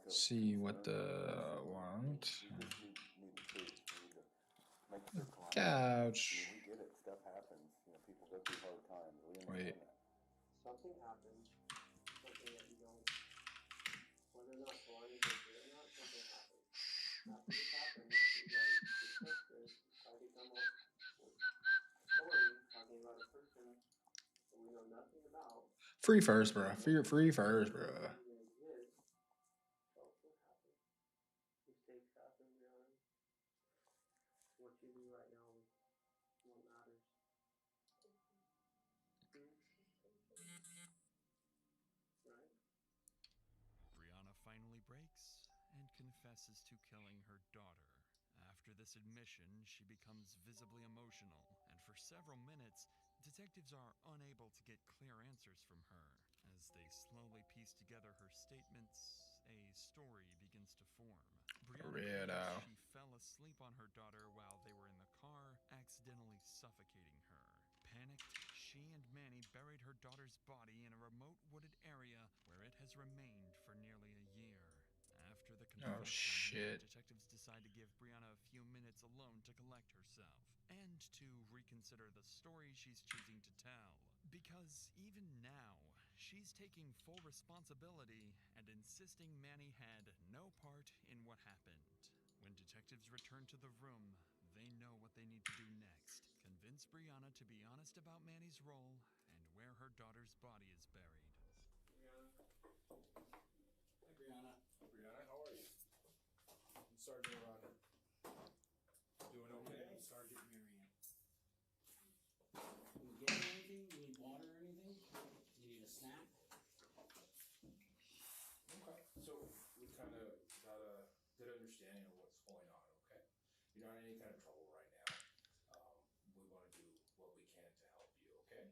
see what the want. Couch. We get it. Stuff happens. You know, people go through hard times. We understand Wait. that. Something happened. Something that you don't. Whether or not Kalani did it or not, something happened. After this happened, you guys discussed this, tried to come up with a story talking about a person that we know nothing about. Free first, bro. Free first, bro. Mistakes happen, Brianna. What you do right now is what matters. Right? Brianna finally breaks and confesses to killing her daughter. After this admission, she becomes visibly emotional, and for several minutes, detectives are unable to get clear answers from her. As they slowly piece together her statements, a story begins to form. Brianna claims she fell asleep on her daughter while they were in the car, accidentally suffocating her. Panicked, she and Manny buried her daughter's body in a remote wooded area where it has remained for nearly a year. After the confession, detectives decide to give Brianna a few minutes alone to collect herself and to reconsider the story she's choosing to tell. Because even now, she's taking full responsibility and insisting Manny had no part in what happened. When detectives return to the room, they know what they need to do next. Convince Brianna to be honest about Manny's role and where her daughter's body is buried. Hi, Brianna. Brianna, how are you? I'm Sergeant Rodder. Doing okay? Sergeant Marion. You get anything? You need water or anything? You need a snack? Okay. So we kind of got a good understanding of what's going on, okay? You're not in any kind of trouble right now. We want to do what we can to help you, okay?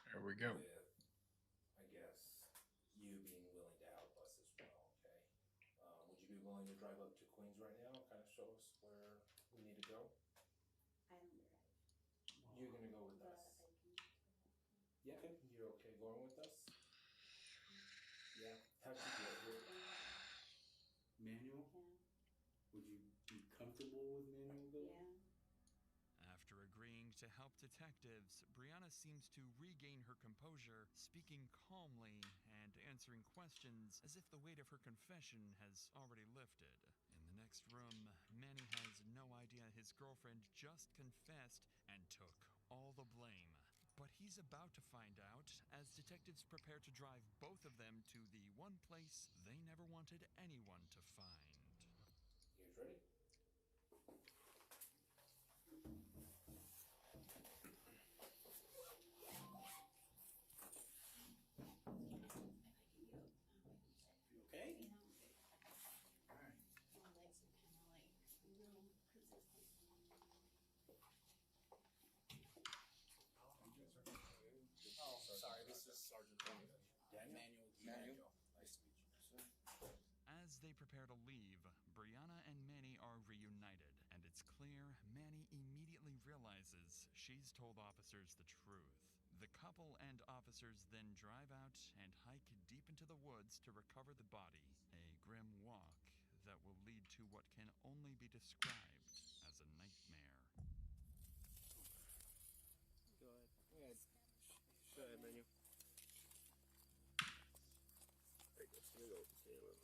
There we go. With, I guess, you being willing to help us as well, okay? Would you be willing to drive up to Queens right now and kind of show us where we need to go? I'm right. You're going to go with us? Yeah, you're okay going with us? Yeah. How'd you get here? Manual? Would you be comfortable with manual going? Yeah. After agreeing to help detectives, Brianna seems to regain her composure, speaking calmly and answering questions as if the weight of her confession has already lifted. In the next room, Manny has no idea his girlfriend just confessed and took all the blame. But he's about to find out as detectives prepare to drive both of them to the one place they never wanted anyone to find. You guys ready? You okay? Alright. My legs are kind of like, Oh, sorry, this is Sergeant Daniel. Manuel. Nice to meet you. As they prepare to leave, Brianna and Manny are reunited, and it's clear Manny immediately realizes she's told officers the truth. The couple and officers then drive out and hike deep into the woods to recover the body, a grim walk that will lead to what can only be described as a nightmare. Go ahead. Go ahead, menu. There you go. Here we go. Caleb.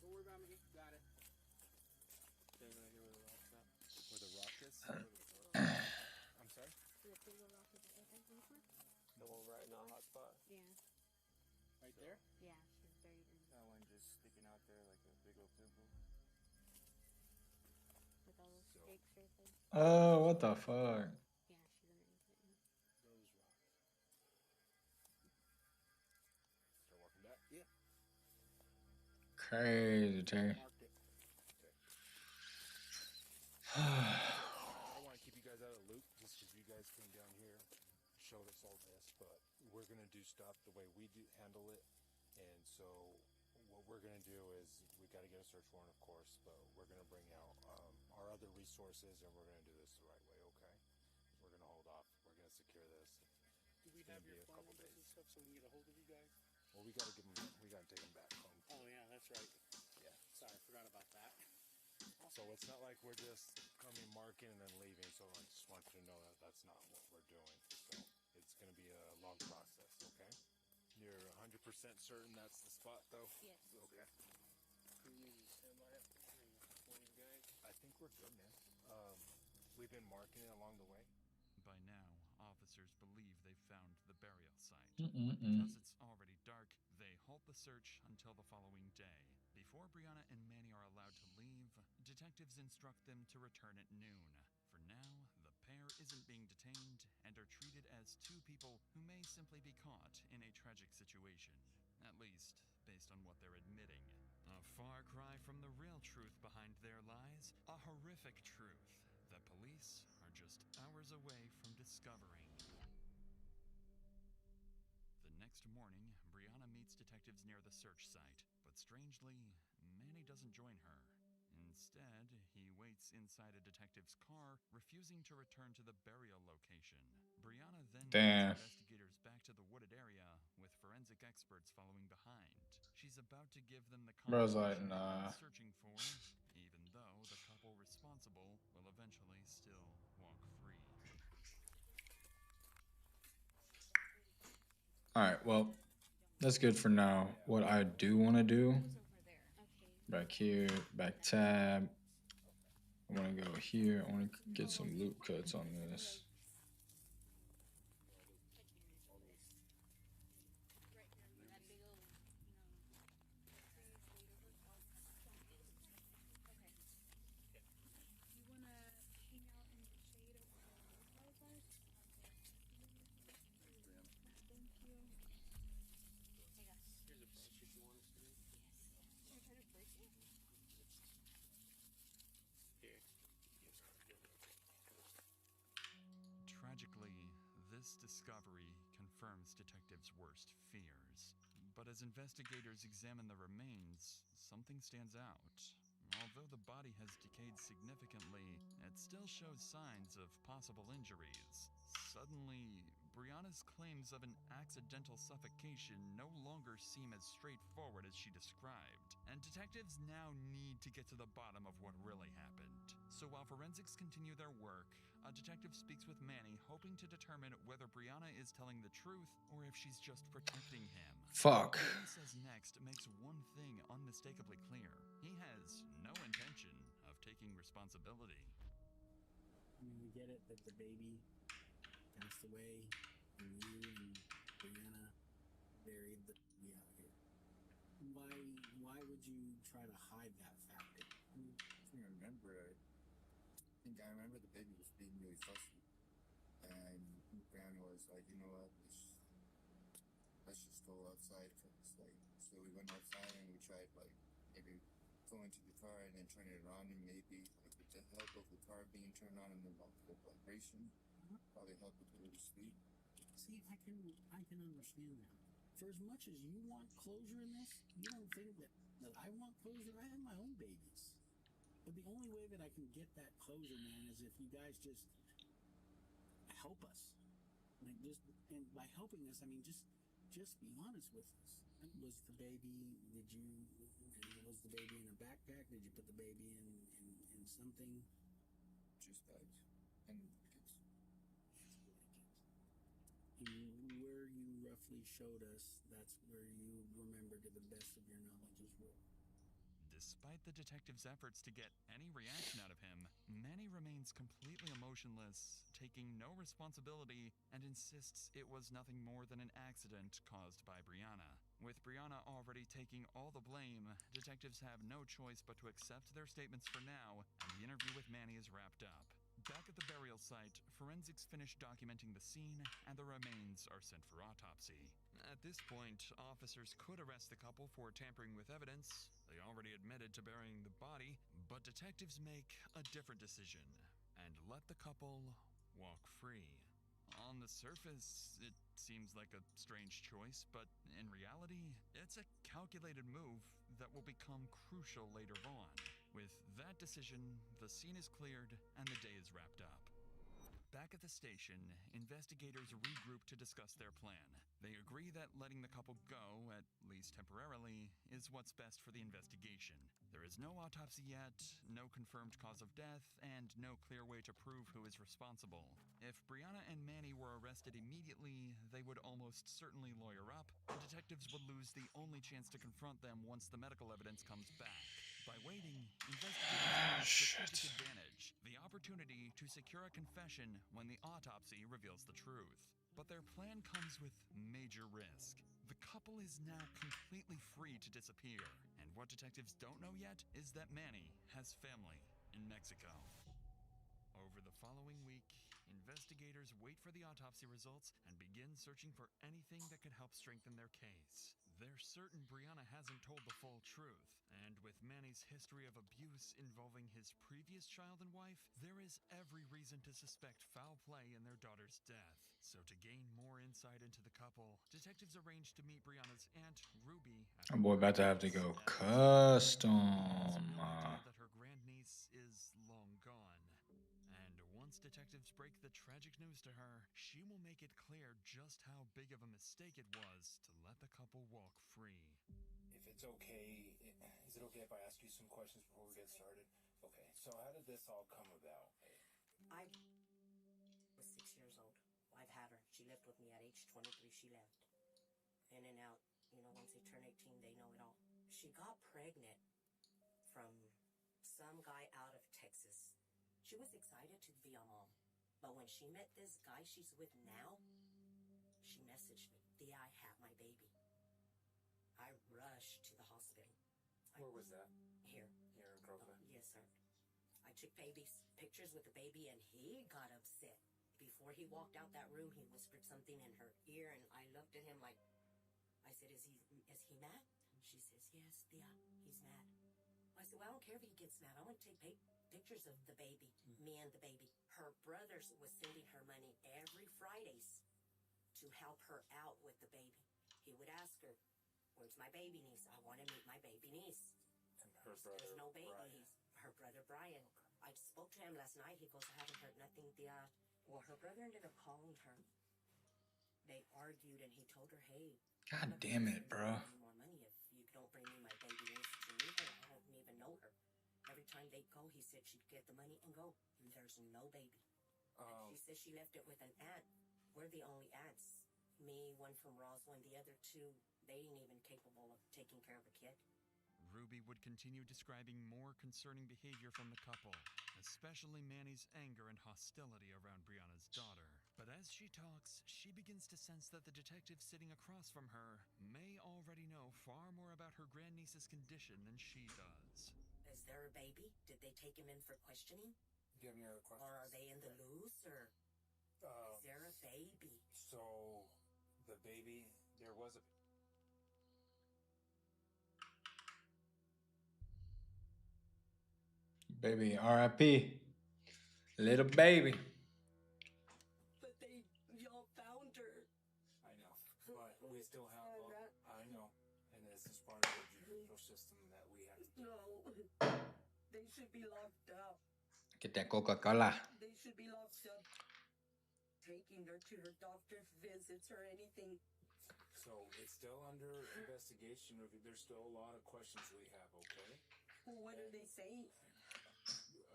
Don't worry about me. Got it. Okay, right here where the rock's at. Where the rock is? I'm sorry? The big rock is right there. The one right in that hot spot? Yeah. right there? Yeah, she's buried in That one just sticking out there like a big old pimple. with all those scrapes right there. Oh, what the fuck? Yeah, she's underneath it. Those rocks. Start walking back. Yeah. Crazy, Terry. Marked it. I don't want to keep you guys out of the loop just because you guys came down here, showed us all this, but we're gonna do stuff the way we do handle it, and so what we're gonna do is we got to get a search warrant, of course, but we're gonna bring out our other resources, and we're gonna do this the right way. Okay? We're gonna hold off. We're gonna secure this. Do we It's gonna have your be a phone couple numbers and days. stuff so we can get a hold of you guys? Well, we gotta give them. We gotta take them back home. Oh yeah, that's right. Yeah. Sorry, forgot about that. So it's not like we're just coming, marking, and then leaving. So I just want you to know that that's not what we're doing. So it's going to be a long process, okay? You're 100% certain that's the spot, though? Yes. Okay. Can you stand by it for you guys? I think we're good, man. We've been marking it along the way. By now, officers believe they've found the burial site. Mm-mm-mm. Because it's already dark, they halt the search until the following day. Before Brianna and Manny are allowed to leave, detectives instruct them to return at noon. For now, the pair isn't being detained and are treated as two people who may simply be caught in a tragic situation. At least, based on what they're admitting. A far cry from the real truth behind their lies, a horrific truth that police are just hours away from discovering. The next morning, Brianna meets detectives near the search site, but strangely, Manny doesn't join her. Instead, he waits inside a detective's car, refusing to return to the burial location. Brianna then Damn. leads investigators back to the wooded area, with forensic experts following behind. She's about to give them the Bro's like, confirmation they've nah. been searching for, even though the couple responsible will eventually still walk free. Alright, well, that's good for now. What I do want to do, back here, back tab. I want to go here. I want to get some loop cuts on this. Tragically, this discovery confirms detectives' worst fears. But as investigators examine the remains, something stands out. Although the body has decayed significantly, it still shows signs of possible injuries. Suddenly, Brianna's claims of an accidental suffocation no longer seem as straightforward as she described, and detectives now need to get to the bottom of what really happened. So while forensics continue their work, a detective speaks with Manny, hoping to determine whether Brianna is telling the truth or if she's just protecting him. Fuck. What he says next makes one thing unmistakably clear. He has no intention of taking responsibility. I mean, we get it that the baby passed away, and you and Brianna buried the baby out here. Why would you try to hide that fact? I think I remember the baby was being really fussy, and Brianna was like, you know what, let's just go outside first. Like, so we went outside and we tried like maybe going to the car and then turn it on, and maybe like with the help of the car being turned on and the vibration probably helped with a little sleep. See, I can understand that. For as much as you want closure in this, you don't think that I want closure. I have my own babies. But the only way that I can get that closure, man, is if you guys just help us. Like, and by helping us, I mean just be honest with us. Was the baby? Was the baby in a backpack? Did you put the baby in something? Just bags and kids. And where you roughly showed us, that's where you remember to the best of your knowledge as well. Despite the detective's efforts to get any reaction out of him, Manny remains completely emotionless, taking no responsibility, and insists it was nothing more than an accident caused by Brianna. With Brianna already taking all the blame, detectives have no choice but to accept their statements for now, and the interview with Manny is wrapped up. Back at the burial site, forensics finish documenting the scene, and the remains are sent for autopsy. At this point, officers could arrest the couple for tampering with evidence. They already admitted to burying the body, but detectives make a different decision and let the couple walk free. On the surface, it seems like a strange choice, but in reality, it's a calculated move that will become crucial later on. With that decision, the scene is cleared and the day is wrapped up. Back at the station, investigators regroup to discuss their plan. They agree that letting the couple go, at least temporarily, is what's best for the investigation. There is no autopsy yet, no confirmed cause of death, and no clear way to prove who is responsible. If Brianna and Manny were arrested immediately, they would almost certainly lawyer up, and detectives would lose the only chance to confront them once the medical evidence comes back. By waiting, investigators have a strategic advantage, the opportunity to secure a confession when the autopsy reveals the truth. But their plan comes with major risk. The couple is now completely free to disappear, and what detectives don't know yet is that Manny has family in Mexico. Over the following week, investigators wait for the autopsy results and begin searching for anything that could help strengthen their case. They're certain Brianna hasn't told the full truth, and with Manny's history of abuse involving his previous child and wife, there is every reason to suspect foul play in their daughter's death. So to gain more insight into the couple, detectives arranged to meet Brianna's aunt, Ruby. That boy about to have to go custom. That her grandniece is long gone. And once detectives break the tragic news to her, she will make it clear just how big of a mistake it was to let the couple walk free. If it's okay, is it okay if I ask you some questions before we get started? Okay, so how did this all come about? I was 6 years old. I've had her. She lived with me at age 23. She left. In and out. You know, once they turn 18, they know it all. She got pregnant from some guy out of Texas. She was excited to be a mom. But when she met this guy she's with now, she messaged me, "Dia, I have my baby." I rushed to the hospital. Where was that? Here. Here in Crowfoot? Yes, sir. I took pictures with the baby, and he got upset. Before he walked out that room, he whispered something in her ear, and I looked at him like, I said, is he mad? She says, "Yes, Dia, he's mad." I said, "Well, I don't care if he gets mad. I want to take pictures of the baby, me and the baby." Her brothers was sending her money every Fridays to help her out with the baby. He would ask her, "Where's my baby niece? I want to meet my baby niece." And her brother, There's no baby Brian. niece. Her brother, Brian. I spoke to him last night. He goes, "I haven't heard nothing, Dia." Well, her brother ended up calling her. They argued, and he told her, "Hey, God damn it, bro. more money if you don't bring me my baby niece to meet her. I don't even know her." Every time they go, he said she'd get the money and go. And there's no baby. And she says she left it with an aunt. We're the only aunts. Me, one from Roswell, and the other two, they ain't even capable of taking care of a kid. Ruby would continue describing more concerning behavior from the couple, especially Manny's anger and hostility around Brianna's daughter. But as she talks, she begins to sense that the detective sitting across from her may already know far more about her grandniece's condition than she does. Is there a baby? Did they take him in for questioning? Do you have any other questions? Or are they in the loose? Or is there a baby? So, the baby, there was a... Baby, R.I.P. Little baby. But y'all found her. I know, but we still have... I know, and this is part of the judicial system that we have to do. No. They should be locked up. Get that Coca-Cola. They should be locked up. Taking her to her doctor's visits or anything. So, it's still under investigation. There's still a lot of questions we have, okay? Well, what are they saying?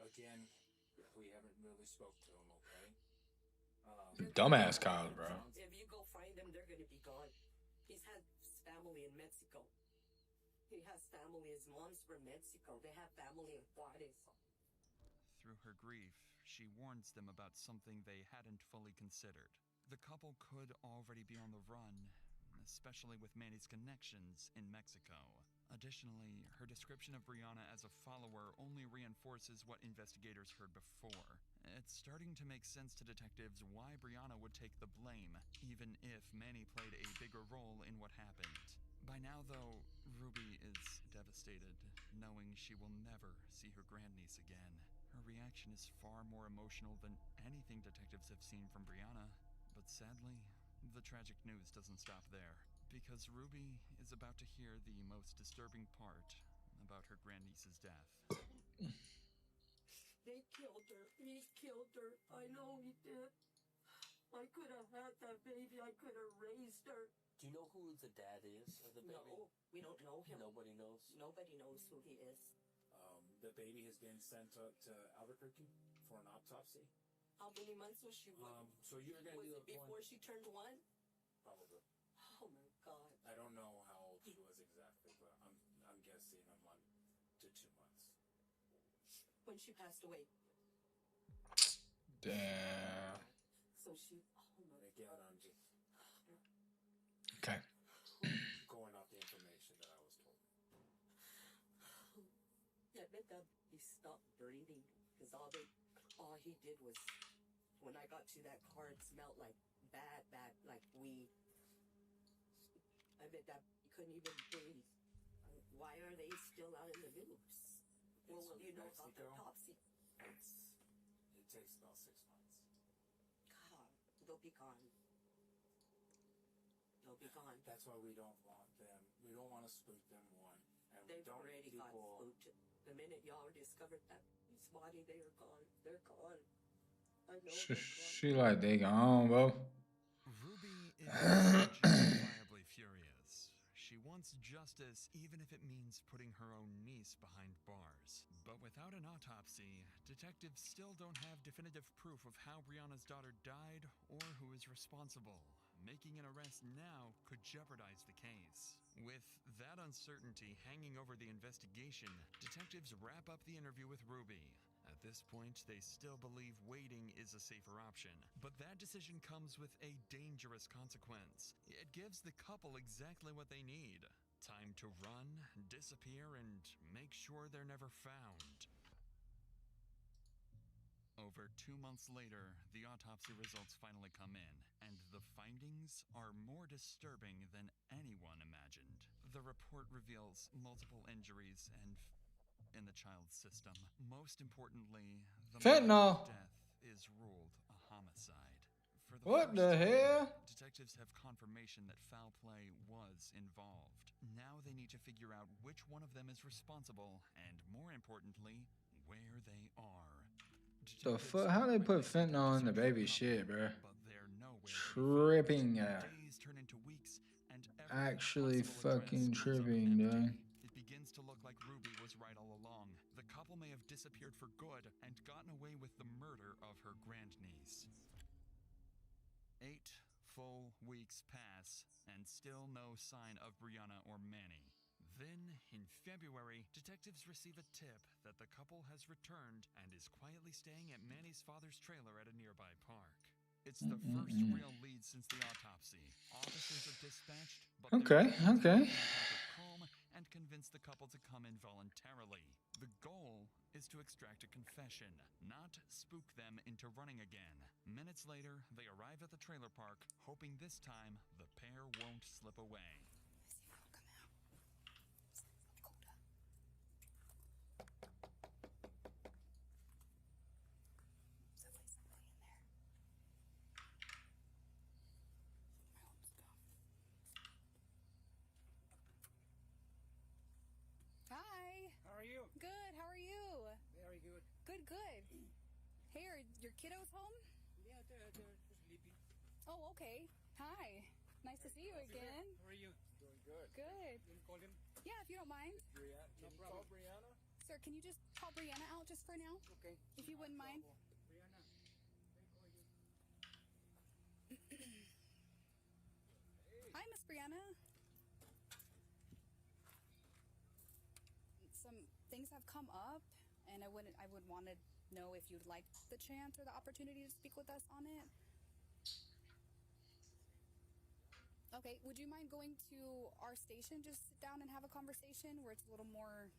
Again, we haven't really spoke to him, okay? Dumbass cows, bro. If you go find them, they're gonna be gone. He's had family in Mexico. He has family. His mom's from Mexico. They have family in Juarez. Through her grief, she warns them about something they hadn't fully considered. The couple could already be on the run, especially with Manny's connections in Mexico. Additionally, her description of Brianna as a follower only reinforces what investigators heard before. It's starting to make sense to detectives why Brianna would take the blame, even if Manny played a bigger role in what happened. By now, though, Ruby is devastated, knowing she will never see her grandniece again. Her reaction is far more emotional than anything detectives have seen from Brianna. But sadly, the tragic news doesn't stop there, because Ruby is about to hear the most disturbing part about her grandniece's death. They killed her. He killed her. I know he did. I could have had that baby. I could have raised her. Do you know who the dad is of the baby? No, we don't know him. Nobody knows? Nobody knows who he is. The baby has been sent up to Albuquerque for an autopsy. How many months was she? So you're going to do Was it before she turned 1? Probably. Oh my God. I don't know how old she was exactly, but I'm guessing a month to 2 months. When she passed away. Damn. So she. Oh my Again, God. I'm just Okay. going off the information that I was told. I bet that he stopped breathing because all he did was, when I got to that car, it smelled like bad, like weed. I bet that he couldn't even breathe. Why are they still out in the news? Well, will you know about the autopsy? It takes about 6 months. God, they'll be gone. They'll be gone. That's why we don't want them. We don't want to spook them, one. And They've we don't already got spooked. The minute y'all discovered that his body, they are gone. They're gone. I know they're gone. She like, they gone, bro. Ruby is justifiably furious. She wants justice even if it means putting her own niece behind bars. But without an autopsy, detectives still don't have definitive proof of how Brianna's daughter died or who is responsible. Making an arrest now could jeopardize the case. With that uncertainty hanging over the investigation, detectives wrap up the interview with Ruby. At this point, they still believe waiting is a safer option, but that decision comes with a dangerous consequence. It gives the couple exactly what they need: time to run, disappear, and make sure they're never found. Over 2 months later, the autopsy results finally come in, and the findings are more disturbing than anyone imagined. The report reveals multiple injuries in the child's system. Most importantly, the Fentanyl. death is ruled a homicide. For What first the time, hell? Detectives have confirmation that foul play was involved. Now they need to figure out which one of them is responsible, and more importantly, where they are. The fuck? How they put fentanyl in the baby shit, bro? Tripping out. Days turn into weeks, and Actually fucking tripping, dude. it begins to look like Ruby was right all along. The couple may have disappeared for good and gotten away with the murder of her grandniece. 8 full weeks pass, and still no sign of Brianna or Manny. Then, in February, detectives receive a tip that the couple has returned and is quietly staying at Manny's father's trailer at a nearby park. It's the first real lead since the autopsy. Officers are dispatched, but Okay, okay. calm and convince the couple to come in voluntarily. The goal is to extract a confession, not spook them into running again. Minutes later, they arrive at the trailer park, hoping this time the pair won't slip away. Hi. How are you? Good. How are you? Very good. Good, good. Hey, are your kiddos home? Yeah, they're sleeping. Oh, okay. Hi. Nice to see you again. How are you? Doing good. Good. Can you call him? Yeah, if you don't mind. Brianna, No can you problem. call Brianna? Sir, can you just call Brianna out just for now? Okay. If you wouldn't mind. Brianna, they call you. Hi, Miss Brianna. Some things have come up, and I would want to know if you'd like the chance or the opportunity to speak with us on it. Okay, would you mind going to our station, just sit down and have a conversation where it's a little more...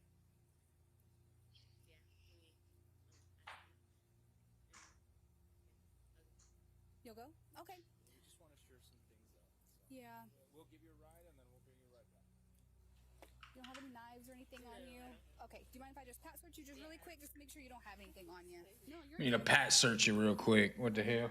You'll go? Okay. We just want to share some things out. So. Yeah. We'll give you a ride and then we'll bring you right back. You don't have any knives or anything on you? Okay, do you mind if I just pat search you just really quick, just to make sure you don't have anything on you? No, you're Need a pat search you real quick. What the hell?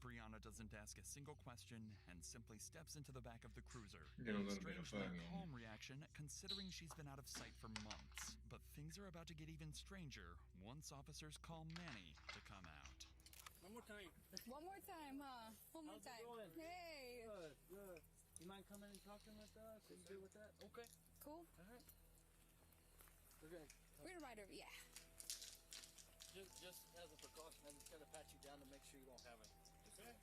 Brianna doesn't ask a single question and simply steps into the back of the cruiser. Get a little bit of Strangely fucking. calm reaction, considering she's been out of sight for months. But things are about to get even stranger once officers call Manny to come out. One more time. One more time, huh? One more How's it time. going? Hey. Good, good. You mind coming and talking with us? Are you good with that? Okay. Cool. All right. We're gonna. We're gonna ride over, yeah. Just as a precaution, I'm just gonna pat you down to make sure you don't have it. Okay.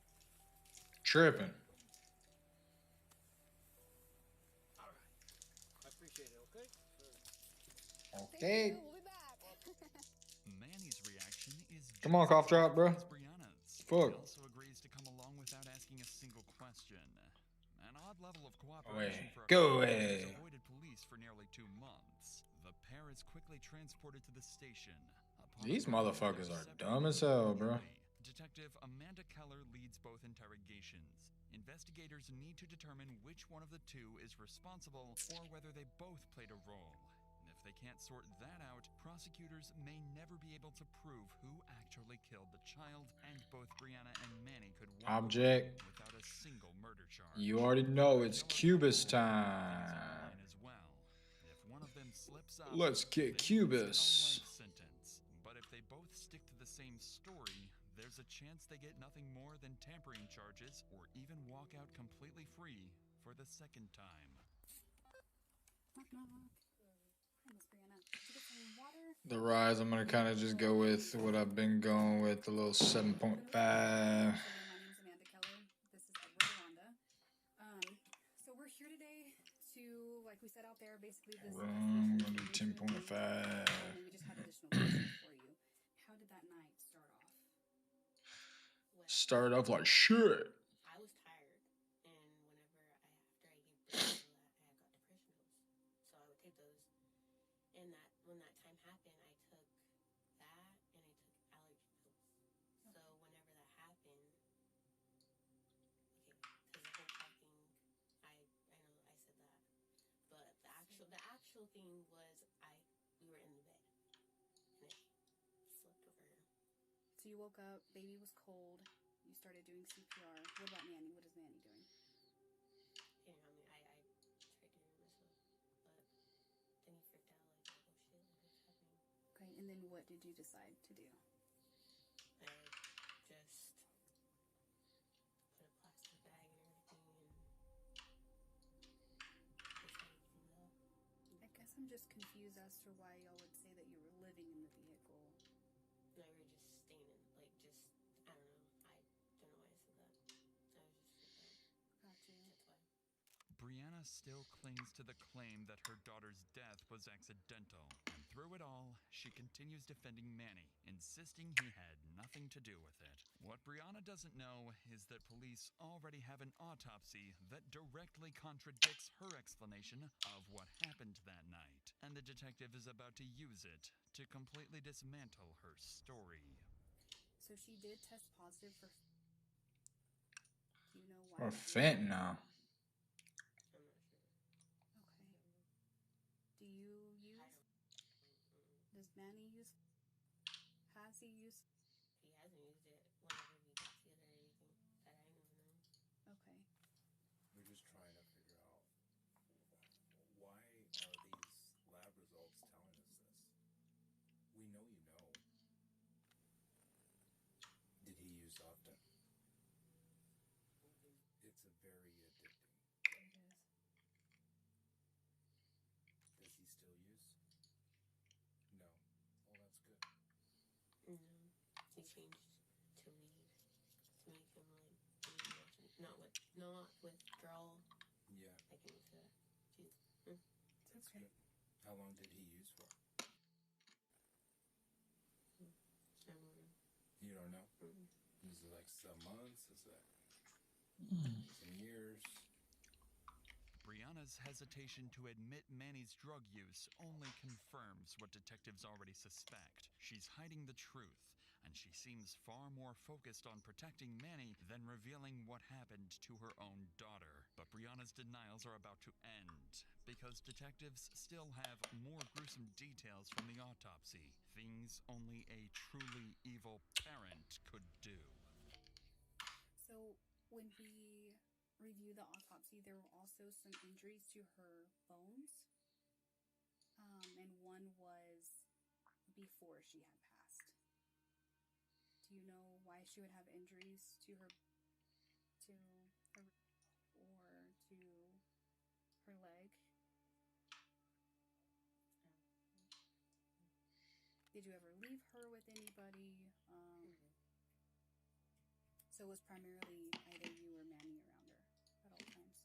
Tripping. All right. I appreciate it. Okay. Okay. We'll be back. Manny's reaction is Come on, cough drop, bro. Brianna's. Fuck. He also agrees to come along without asking a single question. An odd level of Away. cooperation for a Go couple who's away. avoided police for nearly 2 months. The pair is quickly transported to the station. Upon These arrival, motherfuckers they're are separated dumb as hell, bro. individually. Detective Amanda Keller leads both interrogations. Investigators need to determine which one of the two is responsible or whether they both played a role. If they can't sort that out, prosecutors may never be able to prove who actually killed the child, and both Brianna and Manny could walk Object. away without a single murder charge. You already know it's Cubus time. As well. If one of them slips up, Let's get they Cubus. lose a life sentence. But if they both stick to the same story, there's a chance they get nothing more than tampering charges or even walk out completely free for the second time. Knock, knock. Hi, Miss Brianna. Did you get some water? The rise, I'm gonna kind of just go with what I've been going with, a little 7.5. My name's Amanda Keller. This is Edward Rhonda. So we're here today to, like we said out there, basically this. I'm gonna do 10.5. And we just had additional questions for you. How did that night start off? Start off like shit. I was tired, and after I gave birth to that, I got depression pills. So I would take those, and when that time happened, I took that and I took allergy pills. So whenever that happened, because the whole talking, I know I said that, but the actual thing was we were in the bed, and I slept over her. So you woke up, baby was cold, you started doing CPR. What about Manny? What is Manny doing? You know, I tried to hear myself, but then he freaked out, like, oh shit, what's happening? Okay, and then what did you decide to do? I just put a plastic bag and everything and decided to do that. I guess I'm just confused as to why y'all would say that you were living in the vehicle. No, we were just staying in, like, I don't know. I don't know why I said that. I was just freaked out. Gotcha. That's why. Brianna still clings to the claim that her daughter's death was accidental, and through it all, she continues defending Manny, insisting he had nothing to do with it. What Brianna doesn't know is that police already have an autopsy that directly contradicts her explanation of what happened that night, and the detective is about to use it to completely dismantle her story. So she did test positive for... Do you know why? Or fentanyl. Okay. Do you use... Does Manny use... Has he used... He hasn't used it whenever we got together or anything that I know. Okay. We're just trying to figure out why are these lab results telling us this? We know you know. Did he use often? It's a very addicting. It is. Does he still use? No. Well, that's good. No, he changed to weed to make him like not withdrawal. Yeah. I can use that. Jeez. That's good. How long did he use for? I don't know. You don't know? Mm-hmm. Is it like some months? Is that? Some years. Brianna's hesitation to admit Manny's drug use only confirms what detectives already suspect. She's hiding the truth, and she seems far more focused on protecting Manny than revealing what happened to her own daughter. But Brianna's denials are about to end, because detectives still have more gruesome details from the autopsy. Things only a truly evil parent could do. So when we reviewed the autopsy, there were also some injuries to her bones, and one was before she had passed. Do you know why she would have injuries to her or to her leg? Did you ever leave her with anybody? So it was primarily either you or Manny around her at all times.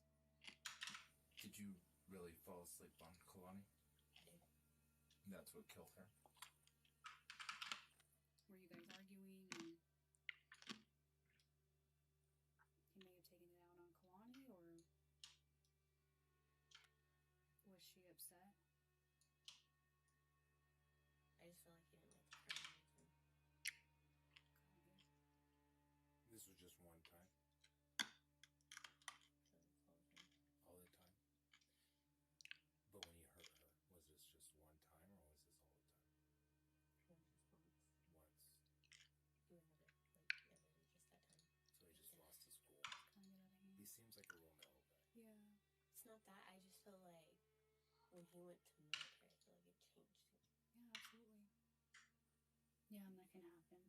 Did you really fall asleep on Kalani? I did. That's what killed her? Were you guys arguing and he may have taken it out on Kalani, or was she upset? I just feel like he didn't like the friend. This was just one time? All the time? But when you hurt her, was this just one time or was this all the time? It was just once. Once. It was never, ever just that time. So he just lost his cool. Kind of got out of hand. He seems like a real mellow guy. Yeah. It's not that. I just feel like when he went to military, I feel like it changed him. Yeah, absolutely. Yeah, and that can happen.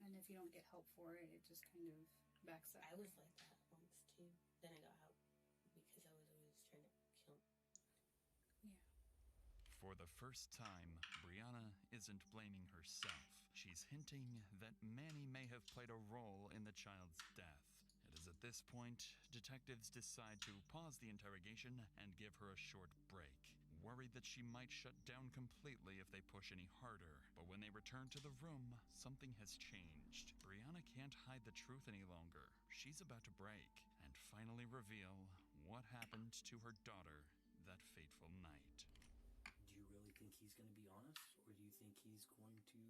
And if you don't get help for it, it just kind of backs up. I was like that once too. Then I got help because I was always trying to kill him. Yeah. For the first time, Brianna isn't blaming herself. She's hinting that Manny may have played a role in the child's death. It is at this point, detectives decide to pause the interrogation and give her a short break, worried that she might shut down completely if they push any harder. But when they return to the room, something has changed. Brianna can't hide the truth any longer. She's about to break and finally reveal what happened to her daughter that fateful night. Do you really think he's going to be honest, or do you think he's going to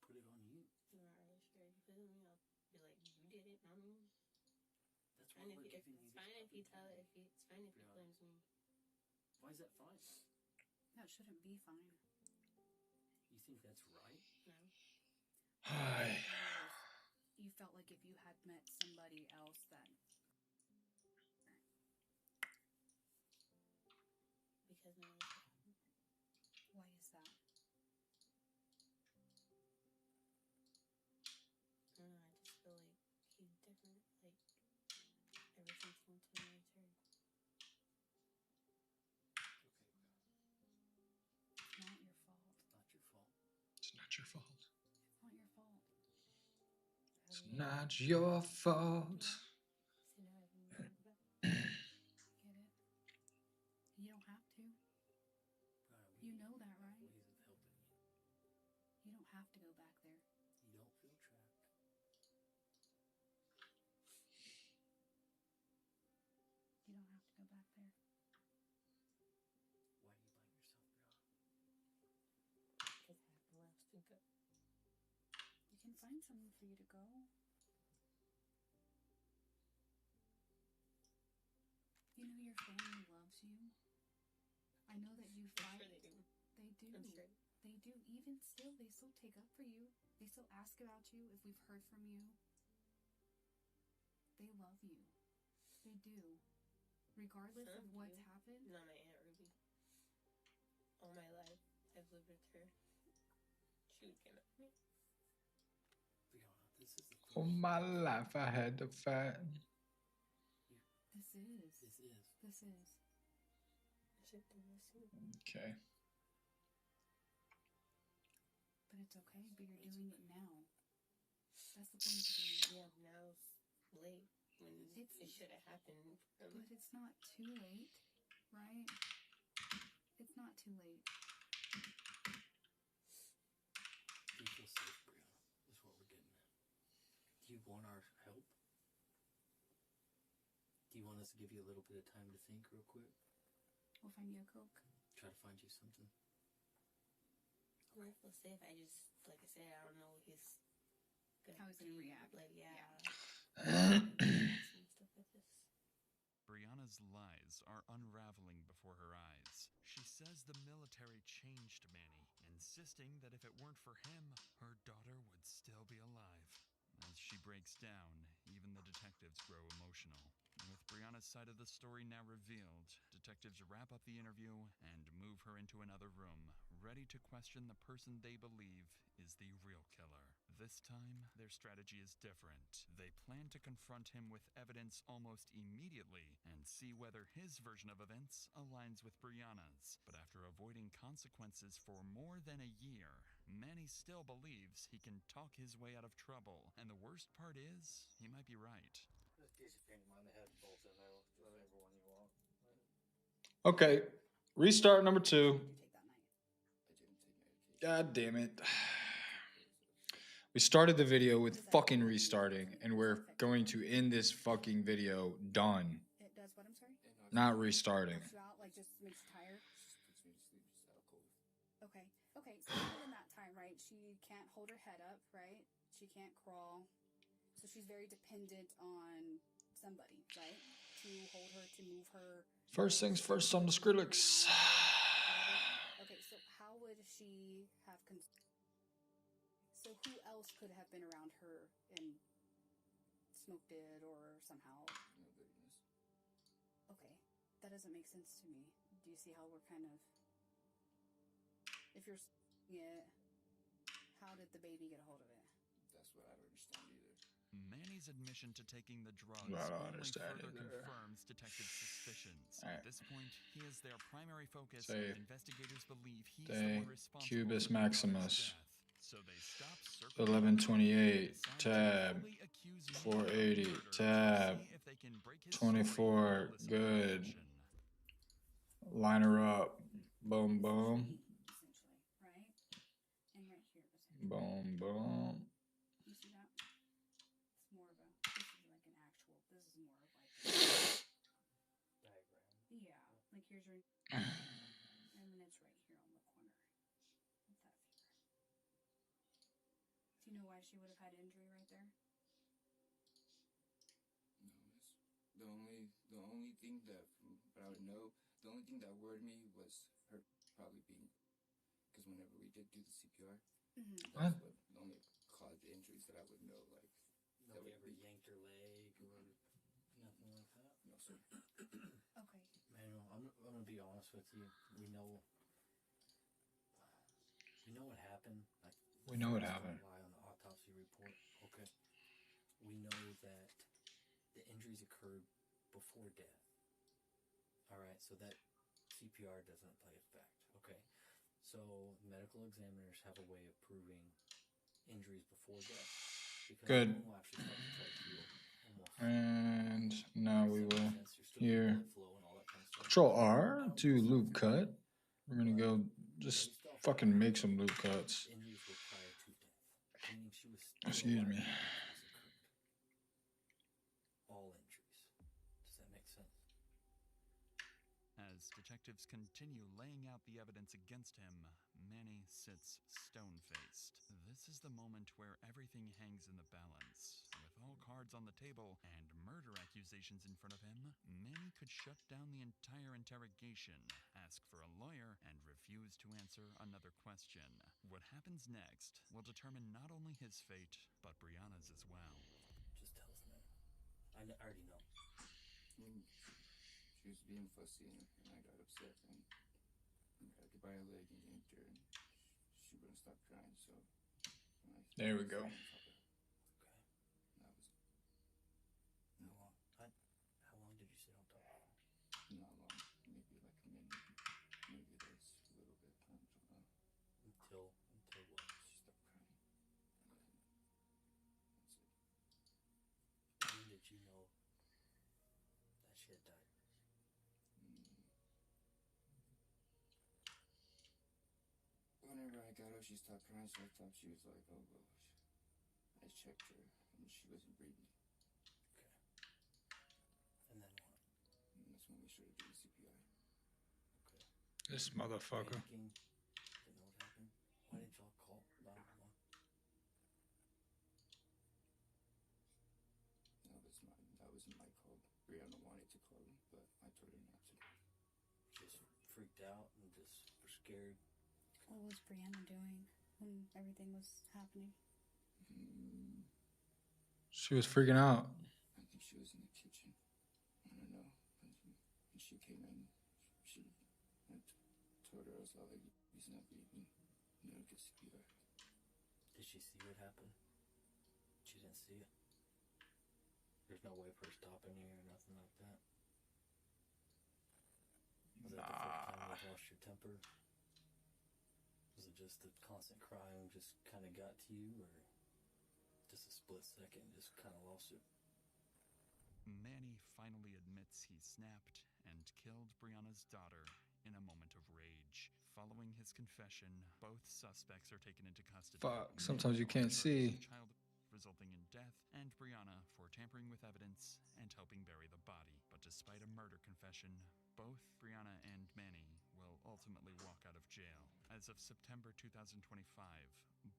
put it on you? I'm not really sure. If you put me, I'll be like, you did it, not me. That's Fine why if we're you, giving you it's fine if you tell it. It's fine if he Yeah. blames me. Why is that fine? That shouldn't be fine. You think that's right? No. Hi. You felt like if you had met somebody else that... Because now Why is that? I don't know. I just feel like he's different. Like ever since he went to the military. It's not your fault. Not your fault. It's not your fault. It's not your fault. It's not your fault. So now I can remember that. Get it? You don't have to. You know that, right? Ways of helping you. You don't have to go back there. You don't feel trapped. You don't have to go back there. Why do you blame yourself, Brianna? Because I have nowhere else to go. You can find somewhere for you to go. You know your family loves you. I know that you fight. I'm sure they do. They do. I'm sure. They do. Even still, they still take up for you. They still ask about you if we've heard from you. They love you. They do. Regardless of Some what's do. happened. Not my Aunt Ruby. All my life, I've lived with her. She would get up me. Brianna, this is the All my life I had to fight. This is. This is. This is. I should do this too. Okay. But it's okay, but you're doing it now. That's the point of doing it. Yeah, now it's late. When it should have happened. But it's not too late, right? It's not too late. Do you feel safe, Brianna? Is what we're getting at. Do you want our help? us to give you a little bit of time to think real quick? We'll find you a Coke. Try to find you something. Well, we'll see if I just, like I said, I don't know if he's How he's gonna react. Like, yeah. Brianna's lies are unraveling before her eyes. She says the military changed Manny, insisting that if it weren't for him, her daughter would still be alive. As she breaks down, even the detectives grow emotional. With Brianna's side of the story now revealed, detectives wrap up the interview and move her into another room, ready to question the person they believe is the real killer. This time, their strategy is different. They plan to confront him with evidence almost immediately and see whether his version of events aligns with Brianna's. But after avoiding consequences for more than a year, Manny still believes he can talk his way out of trouble. And the worst part is, he might be right. Just in case you change your mind, they have bolts in there. Whatever one you want. Okay, restart number 2. God damn it. We started the video with fucking restarting, and we're going to end this fucking video done. It does what? I'm sorry? Not restarting. Knocks you out, like just makes you tired? Okay. Okay, so in that time, right, she can't hold her head up, right? She can't crawl. So she's very dependent on somebody, right? To hold her, to move her. First things first on the Skrillex. Okay, so how would she have... So who else could have been around her and smoked it or somehow? Okay, that doesn't make sense to me. Do you see how we're kind of... If you're seeing it, how did the baby get a hold of it? That's what I don't understand either. Manny's admission to taking the drugs I don't only understand further either. confirms detectives' suspicions. Alright. At this point, he is their primary focus, Say, and investigators believe he's the Day one responsible Cubus for Brianna's Maximus. death. So they stop circling 1128 tab 480 tab 24 good. Line her up. Boom boom. Right? And right here. Boom boom. You see that? It's more of a... This is like an actual... This is more of like... Diagram. Yeah. Like here's your... And then it's right here on the corner. With that finger. Do you know why she would have had injury right there? No, the only thing that I would know, the only thing that worried me was her probably being, because whenever we did do the CPR, that's what only caused the injuries that I would know, like. Nobody ever yanked her leg or nothing like that? No, sir. Okay. Manuel, I'm gonna be honest with you. We know what happened. Like, We know what happened. Lie on the autopsy report. Okay. We know that the injuries occurred before death. All right, so that CPR doesn't play effect. Okay. So medical examiners have a way of proving injuries before death. Because Good. the bone will actually start to try to heal almost. And now we will Still here blood flow and all that kind of stuff. Control R to loop cut. We're gonna go just fucking make some loop cuts. Injuries were prior to death, meaning she was still Excuse alive me. when this occurred. All injuries. Does that make sense? As detectives continue laying out the evidence against him, Manny sits stone-faced. This is the moment where everything hangs in the balance. With all cards on the table and murder accusations in front of him, Manny could shut down the entire interrogation, ask for a lawyer, and refuse to answer another question. What happens next will determine not only his fate, but Brianna's as well. Just tell us now. I already know. She was being fussy, and I got upset, and I had to buy a leg and yanked her, and she wouldn't stop crying, so... There we go. That was... How long did you sit on top? Not long. Maybe like a minute. Maybe that's a little bit. I don't know. Until what? She stopped crying. And then... That's it. When did you know that she had died? Whenever I got her, she stopped crying, so I thought she was like, oh, well. I checked her, and she wasn't breathing. Okay. And then what? sure to do the CPR. This motherfucker. Panicking, didn't know what happened. Why didn't y'all call 911? That wasn't my call. Brianna wanted to call him, but I told her not to. Just freaked out and just were scared. What was Brianna doing when everything was happening? She was freaking out. I think she was in the kitchen. I don't know. When she came in, I told her, I was like, he's not breathing. No, get CPR. Did she see what happened? She didn't see it. There's no way of her stopping you or nothing like that. Was that the first time you lost your temper? Was it just the constant crying just kind of got to you, or just a split second just kind of lost it? Manny finally admits he snapped and killed Brianna's daughter in a moment of rage. Following his confession, both suspects are taken into custody. Fuck, sometimes you can't see. Child resulting in death, and Brianna for tampering with evidence and helping bury the body. But despite a murder confession, both Brianna and Manny will ultimately walk out of jail. As of September 2025,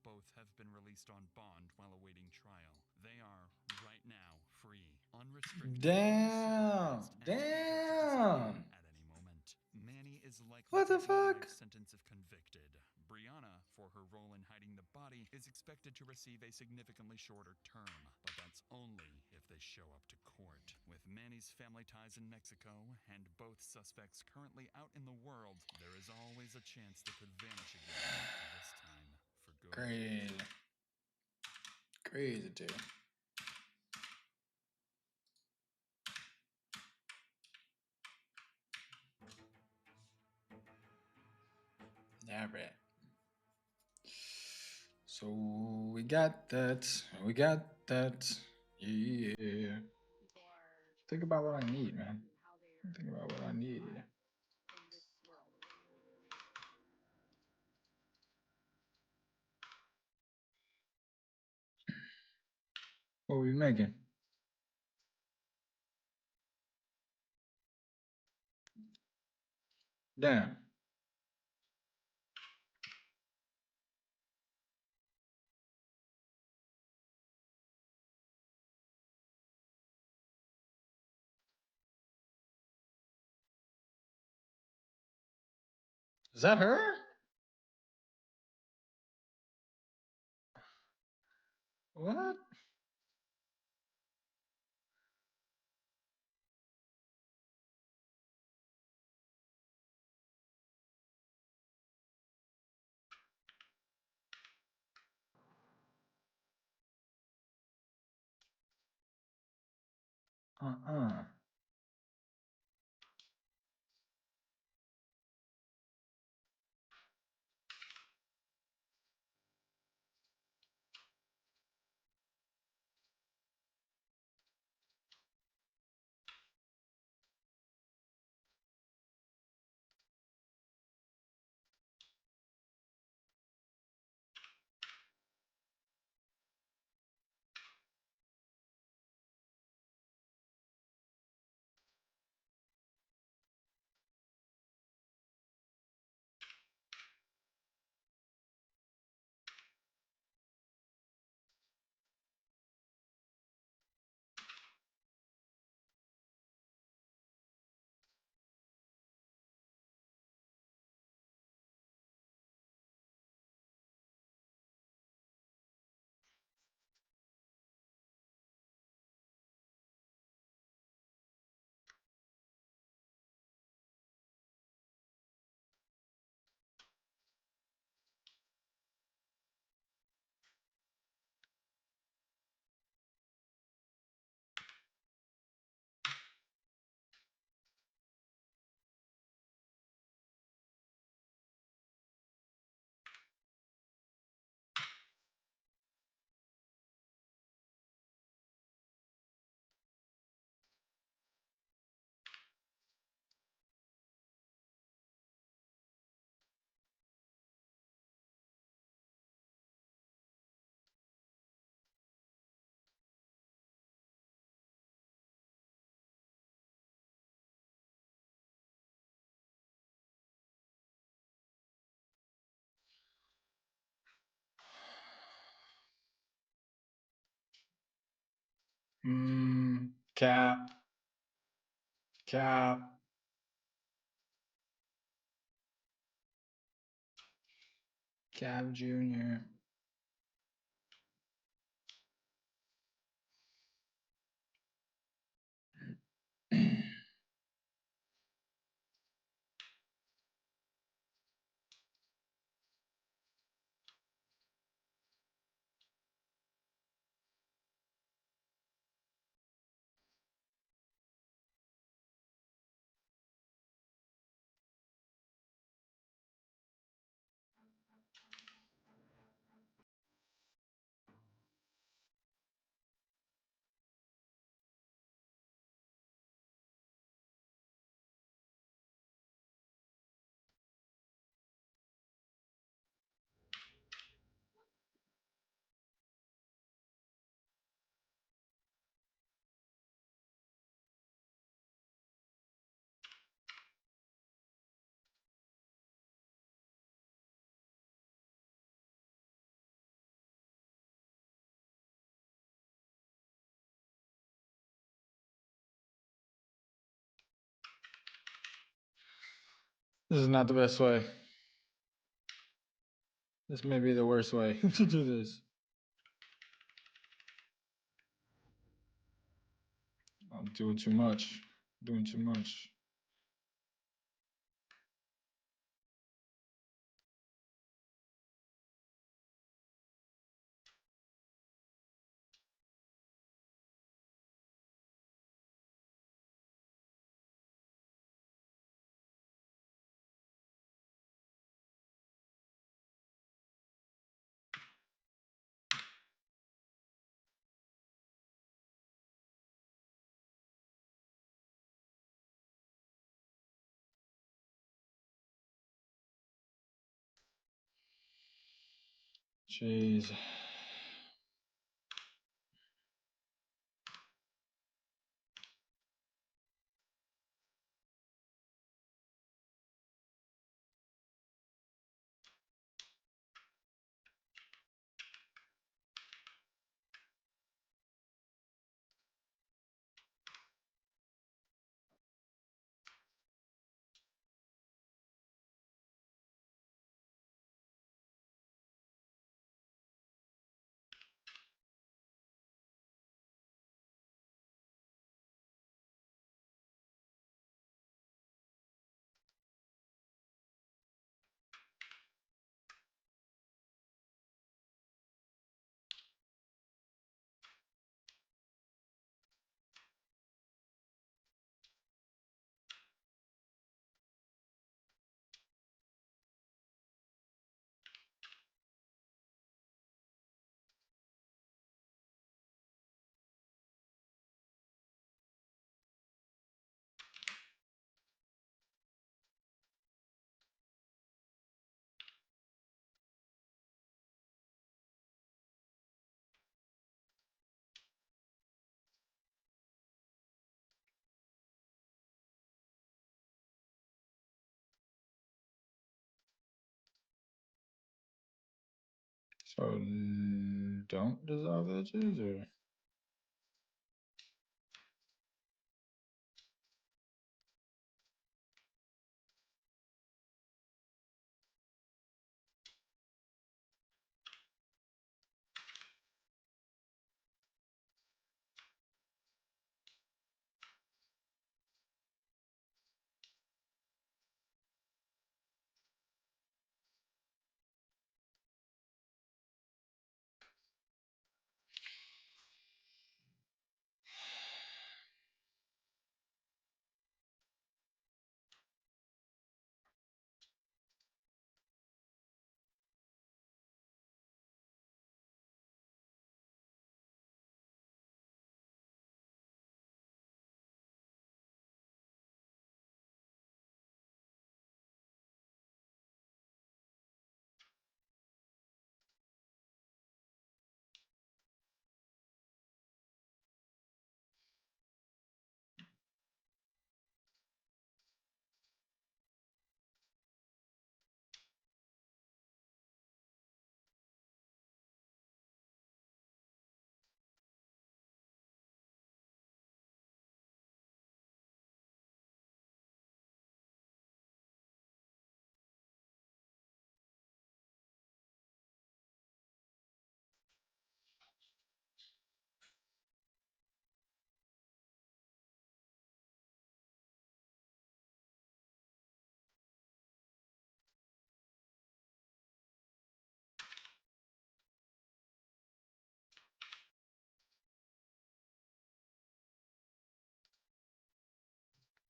both have been released on bond while awaiting trial. They are, right now, free, unrestricted. Damn. Damn. At any moment. Manny is likely What the to get a fuck? life sentence if convicted. Brianna, for her role in hiding the body, is expected to receive a significantly shorter term, but that's only if they show up to court. With Manny's family ties in Mexico and both suspects currently out in the world, there is always a chance they could vanish again, this time for good. Crazy. Crazy, dude. All right. So we got that. We got that. Yeah. Think about what I need, man. Think about what I need. What we making? Damn. Is that her? What? Uh-uh. Cap. Cap. Cap Jr. This is not the best way. This may be the worst way to do this. I'm doing too much. Doing too much. Jeez. So don't dissolve edges or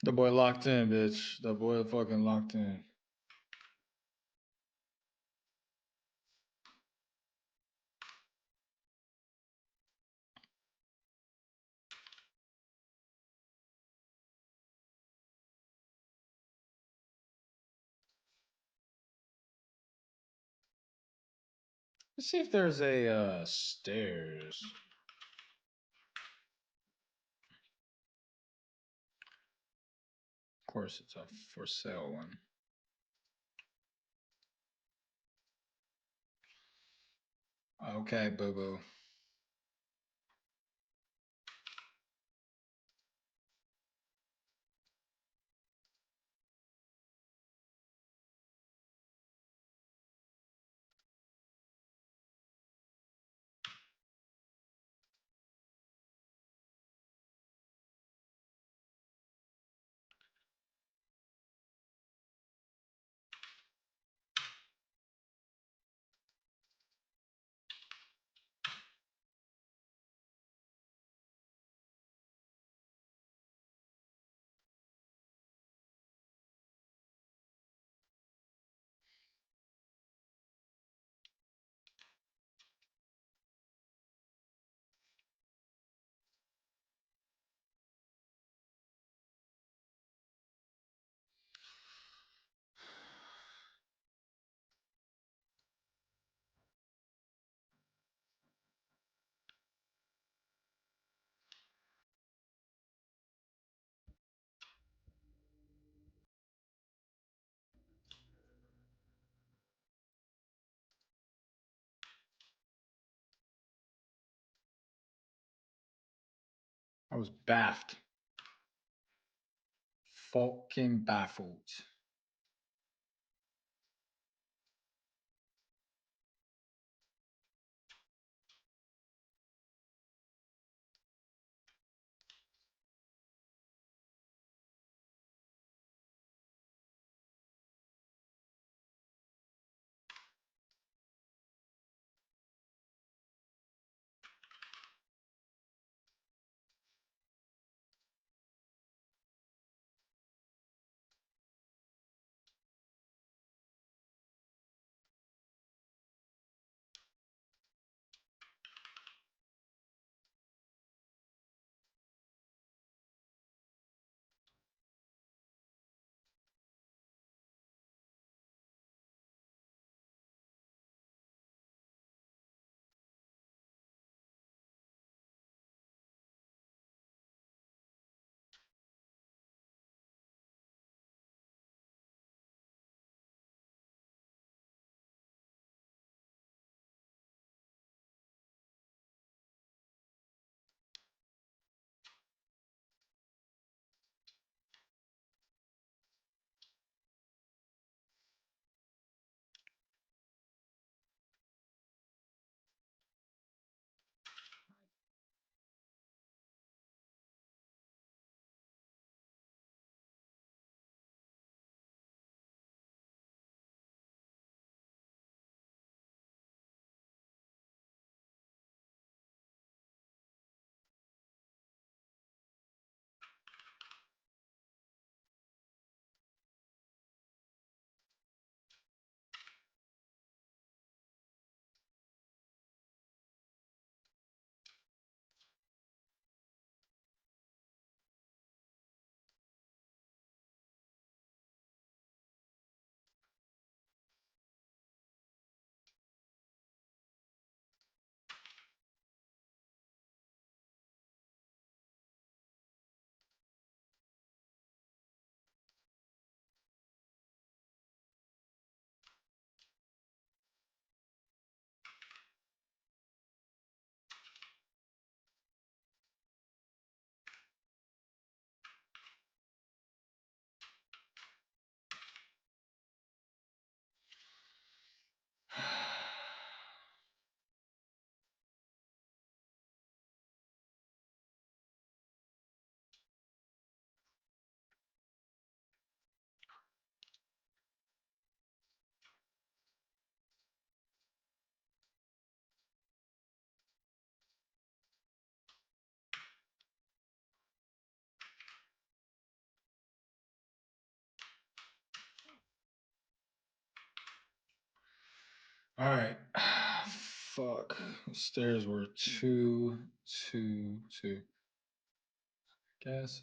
The boy locked in, bitch. The boy fucking locked in. Let's see if there's a stairs. Of course, it's a for sale one. Okay, boo boo. I was baffed. Fucking baffled. All right. Fuck. Stairs were 2, 2, 2. Guess.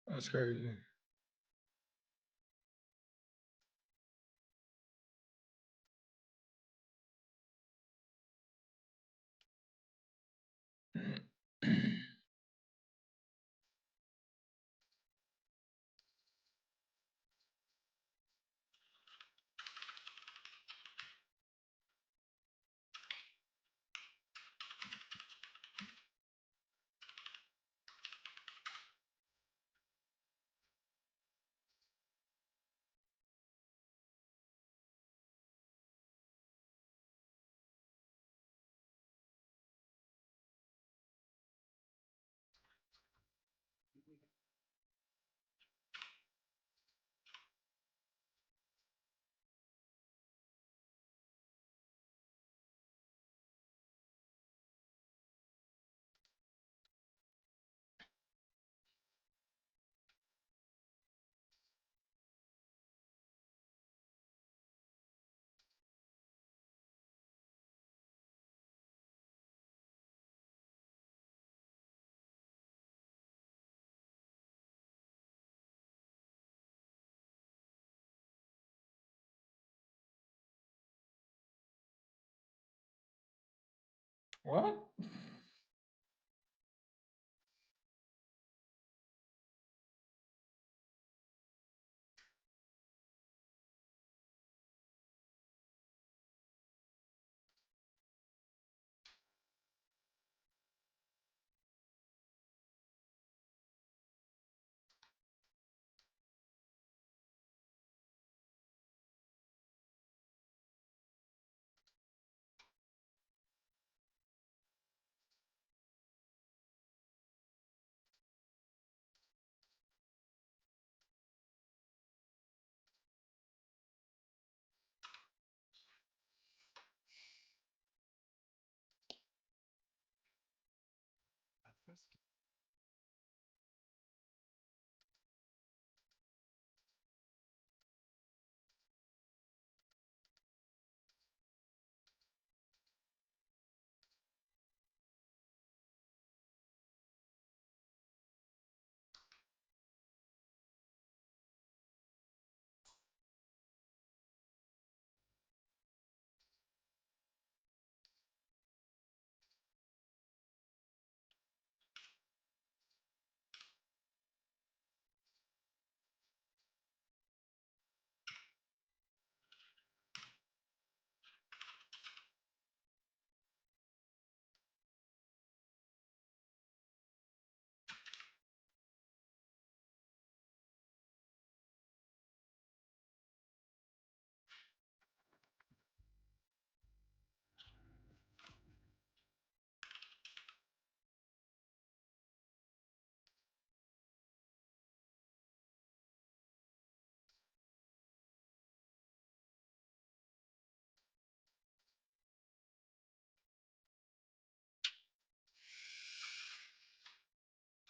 That's crazy. What?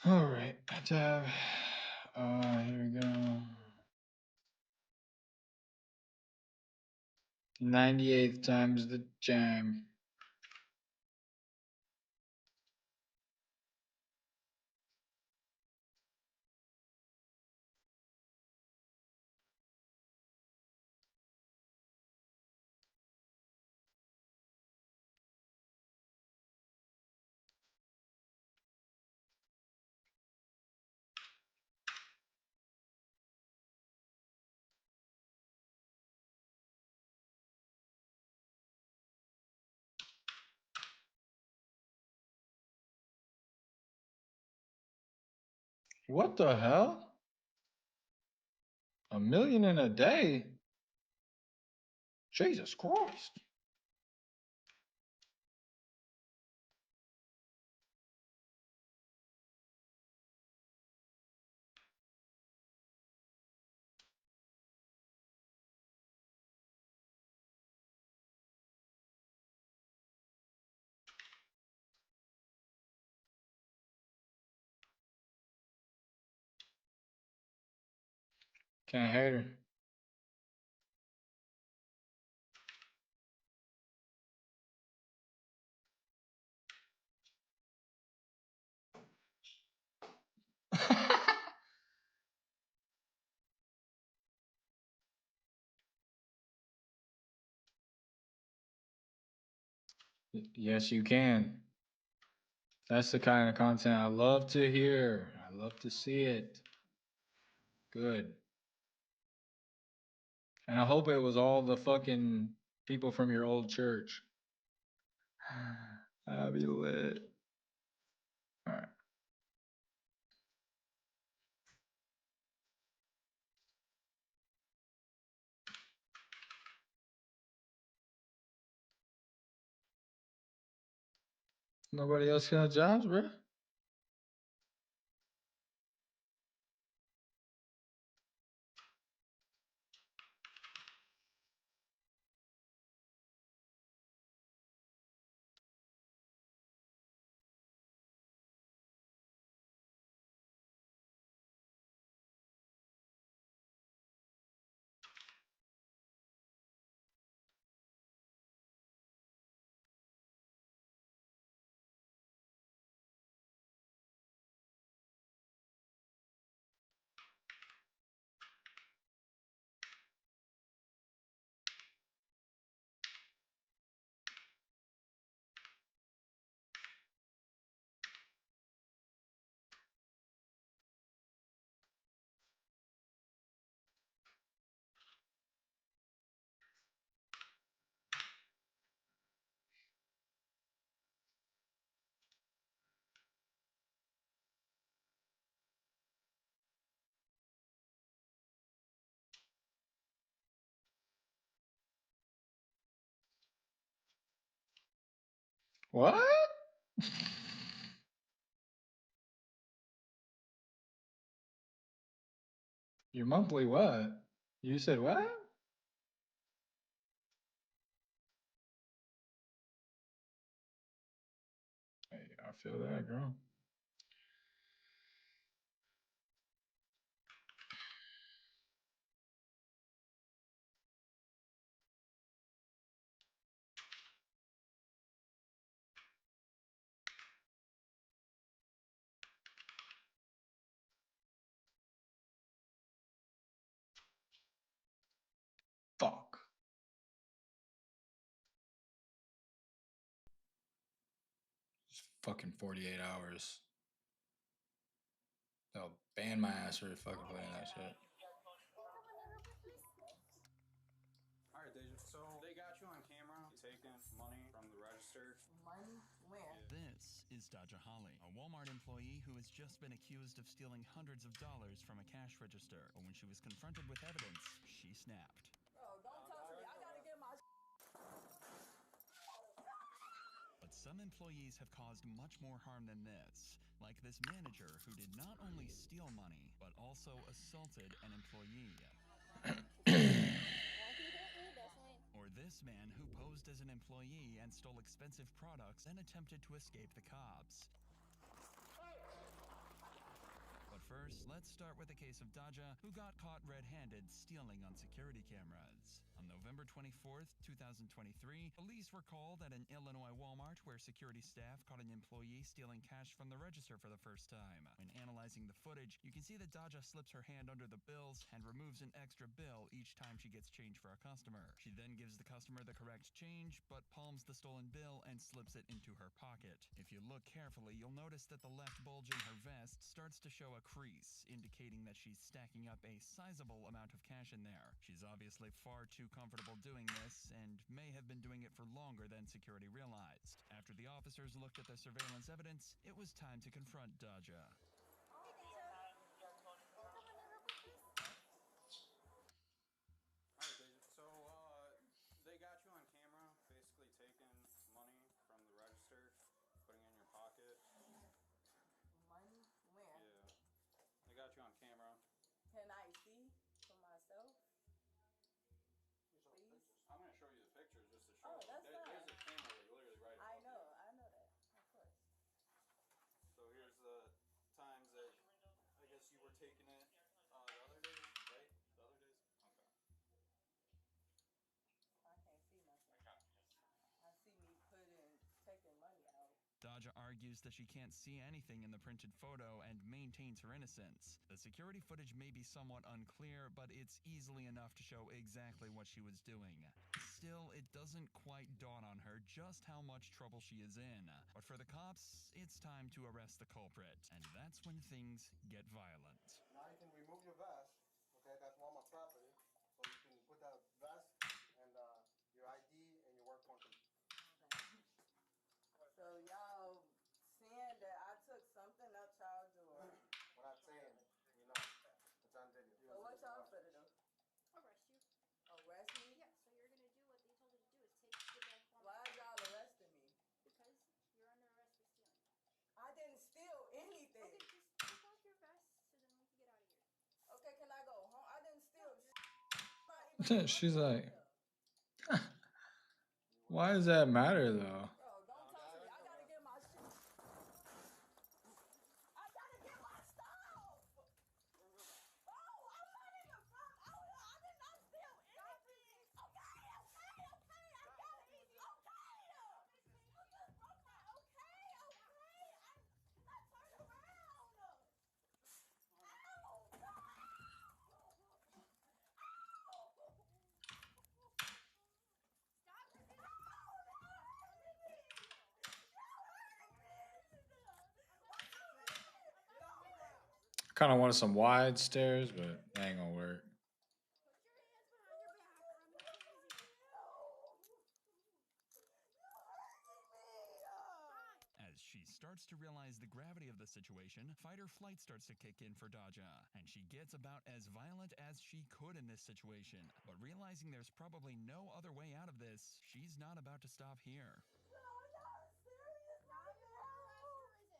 All right, tab. Here we go. 98th time's the charm. What the hell? $1 million in a day? Jesus Christ. Can't hate her. Yes, you can. That's the kind of content I love to hear. I love to see it. Good. And I hope it was all the fucking people from your old church. I'll be lit. All right. Nobody else got jobs, bro? What? Your monthly what? You said what? Hey, I feel that, girl. Fuck. It's fucking 48 hours. They'll ban my ass for fucking playing that shit. Alright, Deja. So they got you on camera taking money from the register. Money? Where? This is Daja Holly, a Walmart employee who has just been accused of stealing hundreds of dollars from a cash register. But when she was confronted with evidence, she snapped. Bro, don't touch me. I gotta get my But some employees have caused much more harm than this, like this manager who did not only steal money, but also assaulted an employee. Or this man who posed as an employee and stole expensive products and attempted to escape the cops. first, let's start with the case of Daja, who got caught red-handed stealing on security cameras. On November 24th, 2023, police were called at an Illinois Walmart where security staff caught an employee stealing cash from the register for the first time. When analyzing the footage, you can see that Daja slips her hand under the bills and removes an extra bill each time she gets change for a customer. She then gives the customer the correct change, but palms the stolen bill and slips it into her pocket. If you look carefully, you'll notice that the left bulge in her vest starts to show a crease, indicating that she's stacking up a sizable amount of cash in there. She's obviously far too comfortable doing this, and may have been doing it for longer than security realized. After the officers looked at the surveillance evidence, it was time to confront Daja. Alright, Deja. So, they got you on camera, basically taking money from the register, putting it in your pocket. Money? Where? Yeah. They got you on camera. Can I see for myself? Please? I'm gonna show you the pictures just to show Oh, you. that's There's fine. a camera literally right I above you. know that. Of course. So here's the times that I guess you were taking it the other days, right? The other days? Okay. I can't see nothing. I see me taking money out. Daja argues that she can't see anything in the printed photo and maintains her innocence. The security footage may be somewhat unclear, but it's easily enough to show exactly what she was doing. Still, it doesn't quite dawn on her just how much trouble she is in. But for the cops, it's time to arrest the culprit, and that's when things get violent. Now you can remove your vest. Okay, that's Walmart property. So you can put that vest and your ID and your work phone. So y'all saying that I took something out y'all door. We're not saying it. You know. It's on video. So what y'all finna do? Arrest you. Arrest me? Yeah, so you're gonna do what they told you to do, is give that form. Why y'all arresting me? Because you're under arrest for stealing. I didn't steal anything. Okay, just take off your vest so then we can get out of here. Okay, can I go home? I didn't steal. She's like, why does that matter though? Bro, don't talk to me. I gotta get my shit. I gotta get my stuff. Oh, I'm not even from out here. I did not steal anything. Okay. I got it. Okay. You just broke my. Okay. I turn around. Kind of wanted some wide stairs, but that ain't gonna work. As she starts to realize the gravity of the situation, fight or flight starts to kick in for Daja, and she gets about as violent as she could in this situation. But realizing there's probably no other way out of this, she's not about to stop here. There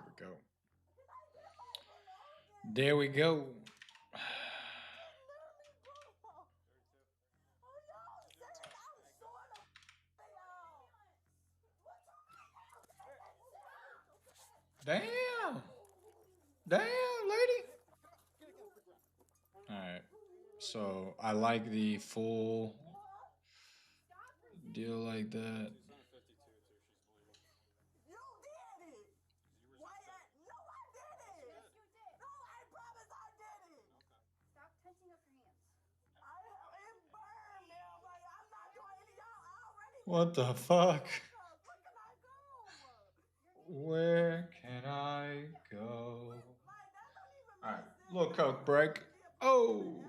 we go. There we go. Damn. Damn, lady. All right. So I like the full deal like that. What the fuck? Where can I go? Alright, little Coke break. Oh!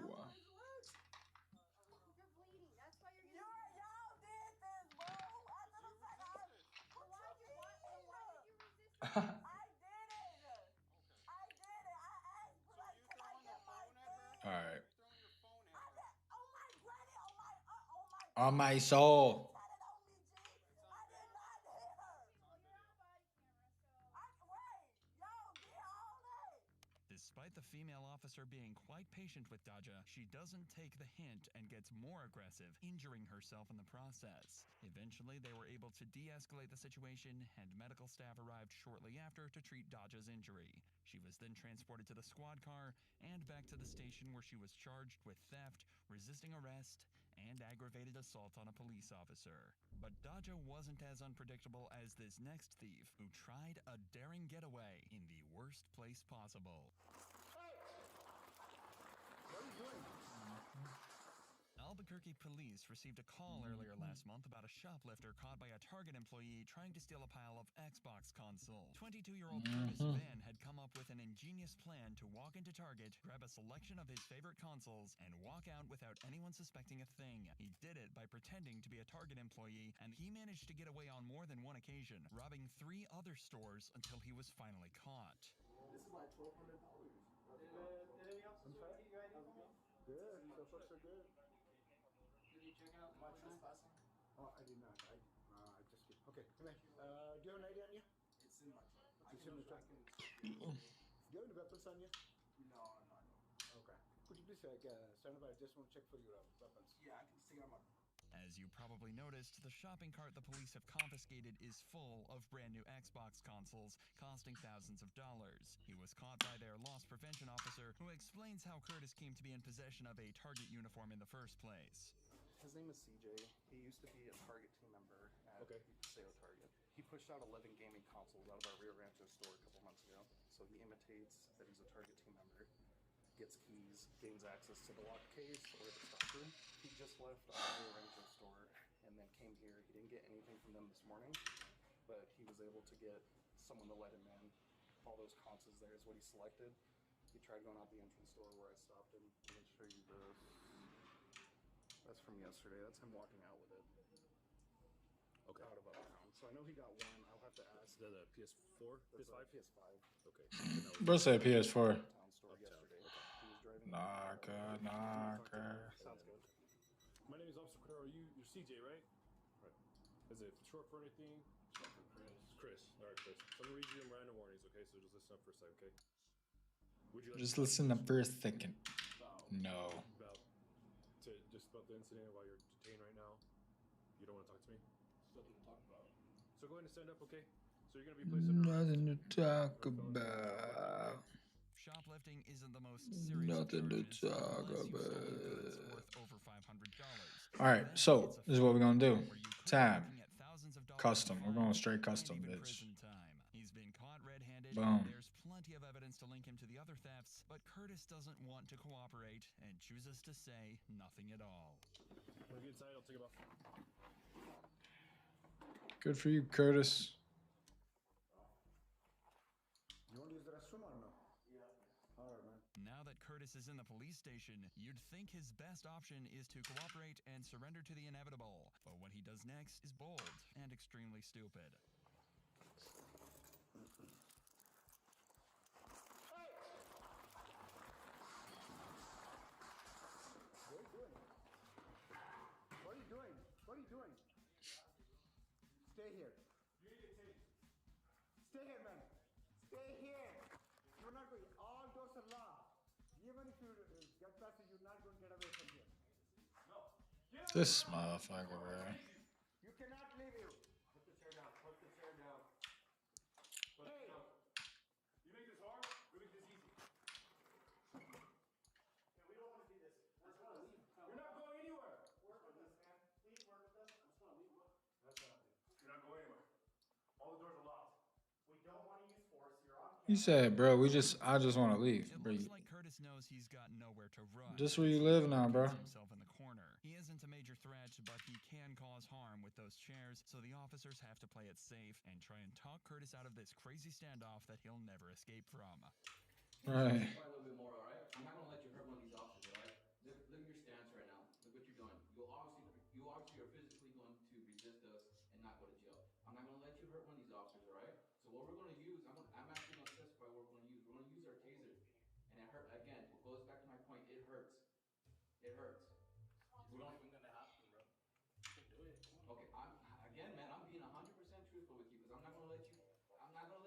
Alright. On my soul. Despite the female officer being quite patient with Daja, she doesn't take the hint and gets more aggressive, injuring herself in the process. Eventually, they were able to de-escalate the situation, and medical staff arrived shortly after to treat Daja's injury. She was then transported to the squad car and back to the station where she was charged with theft, resisting arrest, and aggravated assault on a police officer. But Daja wasn't as unpredictable as this next thief, who tried a daring getaway in the worst place possible. What are you doing? Albuquerque police received a call earlier last month about a shoplifter caught by a Target employee trying to steal a pile of Xbox consoles. 22-year-old Curtis Van had come up with an ingenious plan to walk into Target, grab a selection of his favorite consoles, and walk out without anyone suspecting a thing. He did it by pretending to be a Target employee, and he managed to get away on more than one occasion, robbing 3 other stores until he was finally caught. This is like $1,200. Did any officers do anything? How's it going? Good. So far, so good. Did you check out the Am I trespassing? Oh, I did not. I just did. Okay, come here. Do you have an ID on you? It's in my truck. It's in the truck. Do you have any weapons on you? No, I don't. Okay. Could you please stand by? I just want to check for your weapons. Yeah, I can see on my. As you probably noticed, the shopping cart the police have confiscated is full of brand new Xbox consoles, costing thousands of dollars. He was caught by their loss prevention officer, who explains how Curtis came to be in possession of a Target uniform in the first place. His name is CJ. He used to be a Target team member at Paseo Target. He pushed out 11 gaming consoles out of our Rio Rancho store a couple months ago. So he imitates that he's a Target team member, gets keys, gains access to the locked case or the stock room. He just left our Rio Rancho store and then came here. He didn't get anything from them this morning, but he was able to get someone to let him in. All those consoles there is what he selected. He tried going out the entrance door where I stopped him. Let me show you this. That's from yesterday. That's him walking out with it. Okay. Out of uptown. So I know he got one. I'll have to ask. Is that a PS4? That's PS5? a PS5. Okay. Bro said PS4. Uptown store yesterday. He was driving. Knocker. Sounds good. My name is Officer Cordero. You're CJ, right? Right. Is it short for anything? Short for Chris. Chris. All right, Chris. So I'm gonna read you some random warnings, okay? So just listen up for a second, okay? Would you like Just listen up for a second. No. Just about the incident while you're detained right now? You don't want to talk to me? There's nothing to talk about. So go ahead and stand up, okay? So you're gonna be placed under Nothing to talk about. Shoplifting isn't the most serious Nothing to charges, talk unless you've stolen goods about. worth over $500. All right, so this is what we're gonna do. Tab. Custom. We're going straight custom, bitch. He's been caught red-handed. Boom. There's plenty of evidence to link him to the other thefts, but Curtis doesn't want to cooperate and chooses to say nothing at all. When you get inside, I'll take him off. Good for you, Curtis. You want to use the restroom or no? Yeah. All right, man. Now that Curtis is in the police station, you'd think his best option is to cooperate and surrender to the inevitable. But what he does next is bold and extremely stupid. What are you doing? What are you doing? Stay here. You need to take. Stay here, man. Stay here. You're not going. All doors are locked. Even if you get past it, you're not going to get away from here. No. This motherfucker, bro. You cannot leave you. Put the chair down. Put the chair down. Put it down. You make this hard, we make this easy. Yeah, we don't want to do this. I just want to leave. You're not going anywhere. Work with us, man. Please work with us. I just want to leave. That's not it. You're not going anywhere. All the doors are locked. We don't want to use force. You're on. He said, bro, I just want to leave. It Bro, looks like Curtis knows he's got nowhere to run. just where you live now, bro. Himself in the corner. He isn't a major threat, but he can cause harm with those chairs, so the officers have to play it safe and try and talk Curtis out of this crazy standoff that he'll never escape from. Right. Try a little bit more, all right? I'm not gonna let you hurt one of these officers, all right? Look at your stance right now. Look what you're doing. You obviously are physically going to resist us and not go to jail. I'm not gonna let you hurt one of these officers, all right? So what we're gonna use, I'm actually gonna specify what we're gonna use. We're gonna use our taser, and it hurt again. It goes back to my point. It hurts. It hurts. It's not even gonna happen, bro. You can do it. Okay, man. I'm being 100% truthful with you because I'm not gonna let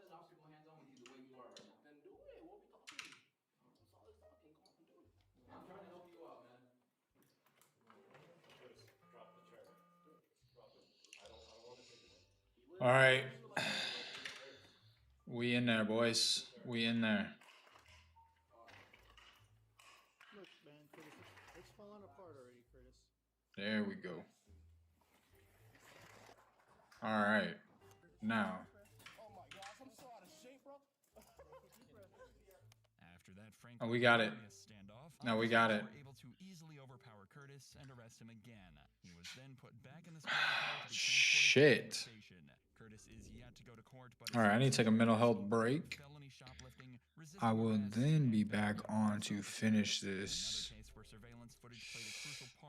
an officer go hands on with you the way you are right now. Then do it. We'll be talking. That's all this talking. All right. We in there, boys. We in there. Look, man, Curtis, it's falling apart already, Curtis. There we go. All right. Now. Oh my gosh, I'm so out of shape, bro. After that frank Oh, we got it. standoff, No, we got it. were able to easily overpower Curtis and arrest him again. He was then put back in the squad car to be Shit. station. Curtis is yet to go to court, but All right, I need to take a mental health break. I will then be back on to finish this.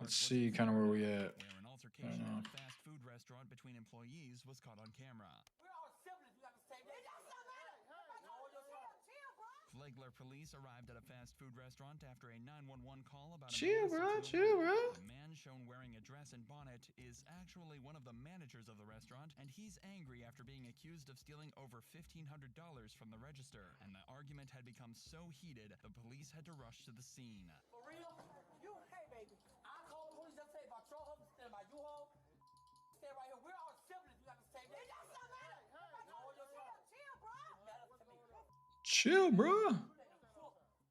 Let's see kind of where we at. Where an altercation at a fast food restaurant between employees was caught on camera. Flagler police arrived at a fast food restaurant after a 911 call about a Chill, man bro. missing Chill, bro. The man shown wearing a dress and bonnet is actually one of the managers of the restaurant, and he's angry after being accused of stealing over $1,500 from the register. And the argument had become so heated, the police had to rush to the scene. For real? You, hey baby, I called the police just say about your husband standing by U-Haul. Stay right here. We're all siblings. You understand that? It doesn't matter. Chill, bro. Matters to me. Chill, bro.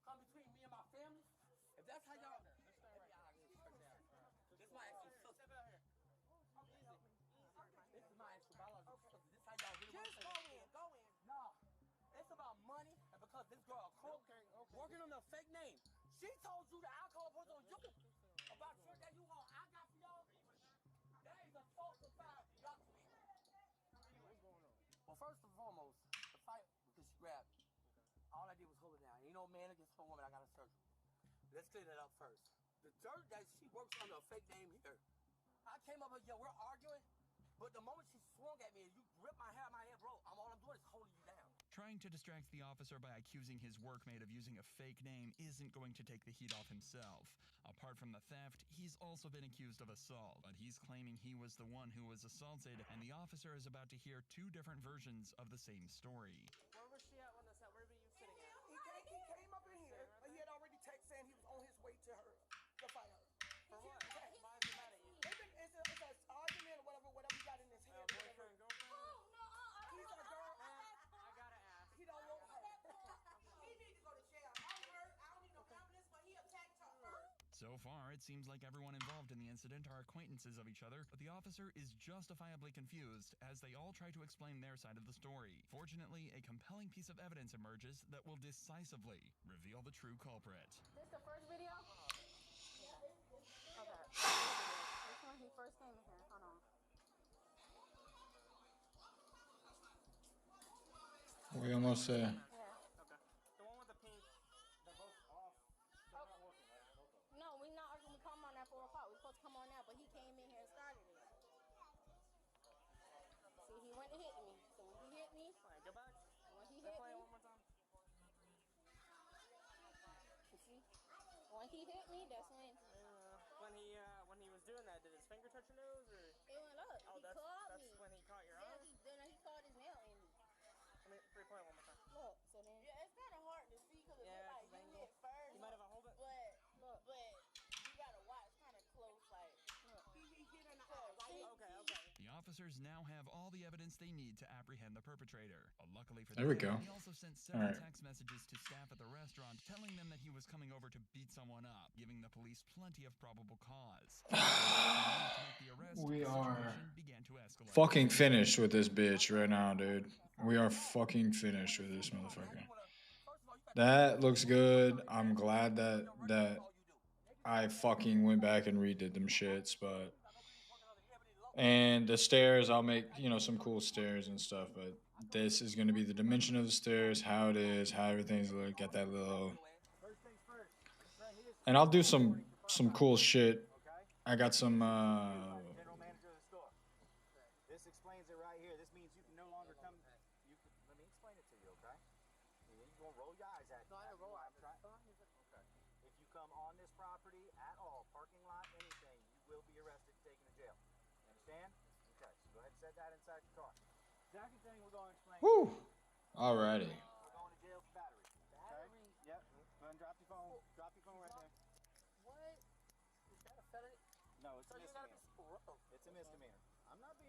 Come between me and my family. If that's how y'all. This is my actual sister. This is my actual biological sister. This is how y'all really want to go in. No. It's about money and because this girl a crook working on a fake name. She told you that alcohol was on you about your that you want. I got for y'all. That is a falsified document. What's going on? Well, first and foremost, the fight because she grabbed me. All I did was hold it down. Ain't no man against a woman. I got a surgery. Let's clear that up first. The dirt that she works under a fake name here. I came up with, we're arguing, but the moment she swung at me and you gripped my hair broke. All I'm doing is holding you down. Trying to distract the officer by accusing his workmate of using a fake name isn't going to take the heat off himself. Apart from the theft, he's also been accused of assault, but he's claiming he was the one who was assaulted, and the officer is about to hear two different versions of the same story. Where was she at when this happened? Where were you sitting at? He came up in here, but he had already texted saying he was on his way to her to fight her. For what? Why is he mad at you? It's an argument or whatever he got in his head. Boyfriend, girlfriend? He's a girl. I gotta ask. He don't want her. He needs to go to jail. I'm hurt. I don't need no ambulance, but he attacked her. So far, it seems like everyone involved in the incident are acquaintances of each other, but the officer is justifiably confused as they all try to explain their side of the story. Fortunately, a compelling piece of evidence emerges that will decisively reveal the true culprit. This the first video? Okay. This one, he first came in here. Hold on. We almost there. Yeah. Okay. The one with the pink, they're both off. They're not working, right? Both of them. No, we're not going to come on at 4 o'clock. We're supposed to come on now, but he came in here and started it. See, he went to hit me. So when he hit me, Alright, go back. when he Let's hit play me, it one more time. you see, when he hit me, that's when When he was doing that, did his finger touch your nose or? it went up. Oh, He that's caught me. when he caught your Yeah, arm. he caught his nail in me. Let me replay it one more time. Look, so then yeah, it's kind of hard to see because Yeah, like it's you angle. hit first. You might have a hold it. But you gotta watch kind of close, like he hit in the eye. Okay. The officers now have all the evidence they need to apprehend the perpetrator. Luckily for There we them, go. he also sent several All right. text messages to staff at the restaurant telling them that he was coming over to beat someone up, giving the police plenty of probable cause. We are began to escalate. fucking finished with this bitch right now, dude. We are fucking finished with this motherfucker. That looks good. I'm glad that I fucking went back and redid them shits, but and the stairs, I'll make, some cool stairs and stuff, but this is gonna be the dimension of the stairs, how it is, how everything's look, get that little, and I'll do some cool shit. I got some General manager of the store. This explains it right here. This means you can no longer come. Let me explain it to you, okay? You're gonna roll your eyes at me. No, I roll. I'm trying. Okay. If you come on this property at all, parking lot, anything, you will be arrested and taken to jail. You understand? Okay. So go ahead and set that inside your car. Second thing we're going to explain. Woo! Alrighty. We're going to jail for battery. Okay? Yep. Go ahead and drop your phone. Drop your phone right there. What? Is that a felony? No, it's a So you gotta misdemeanor. be rough. It's a misdemeanor. I'm not being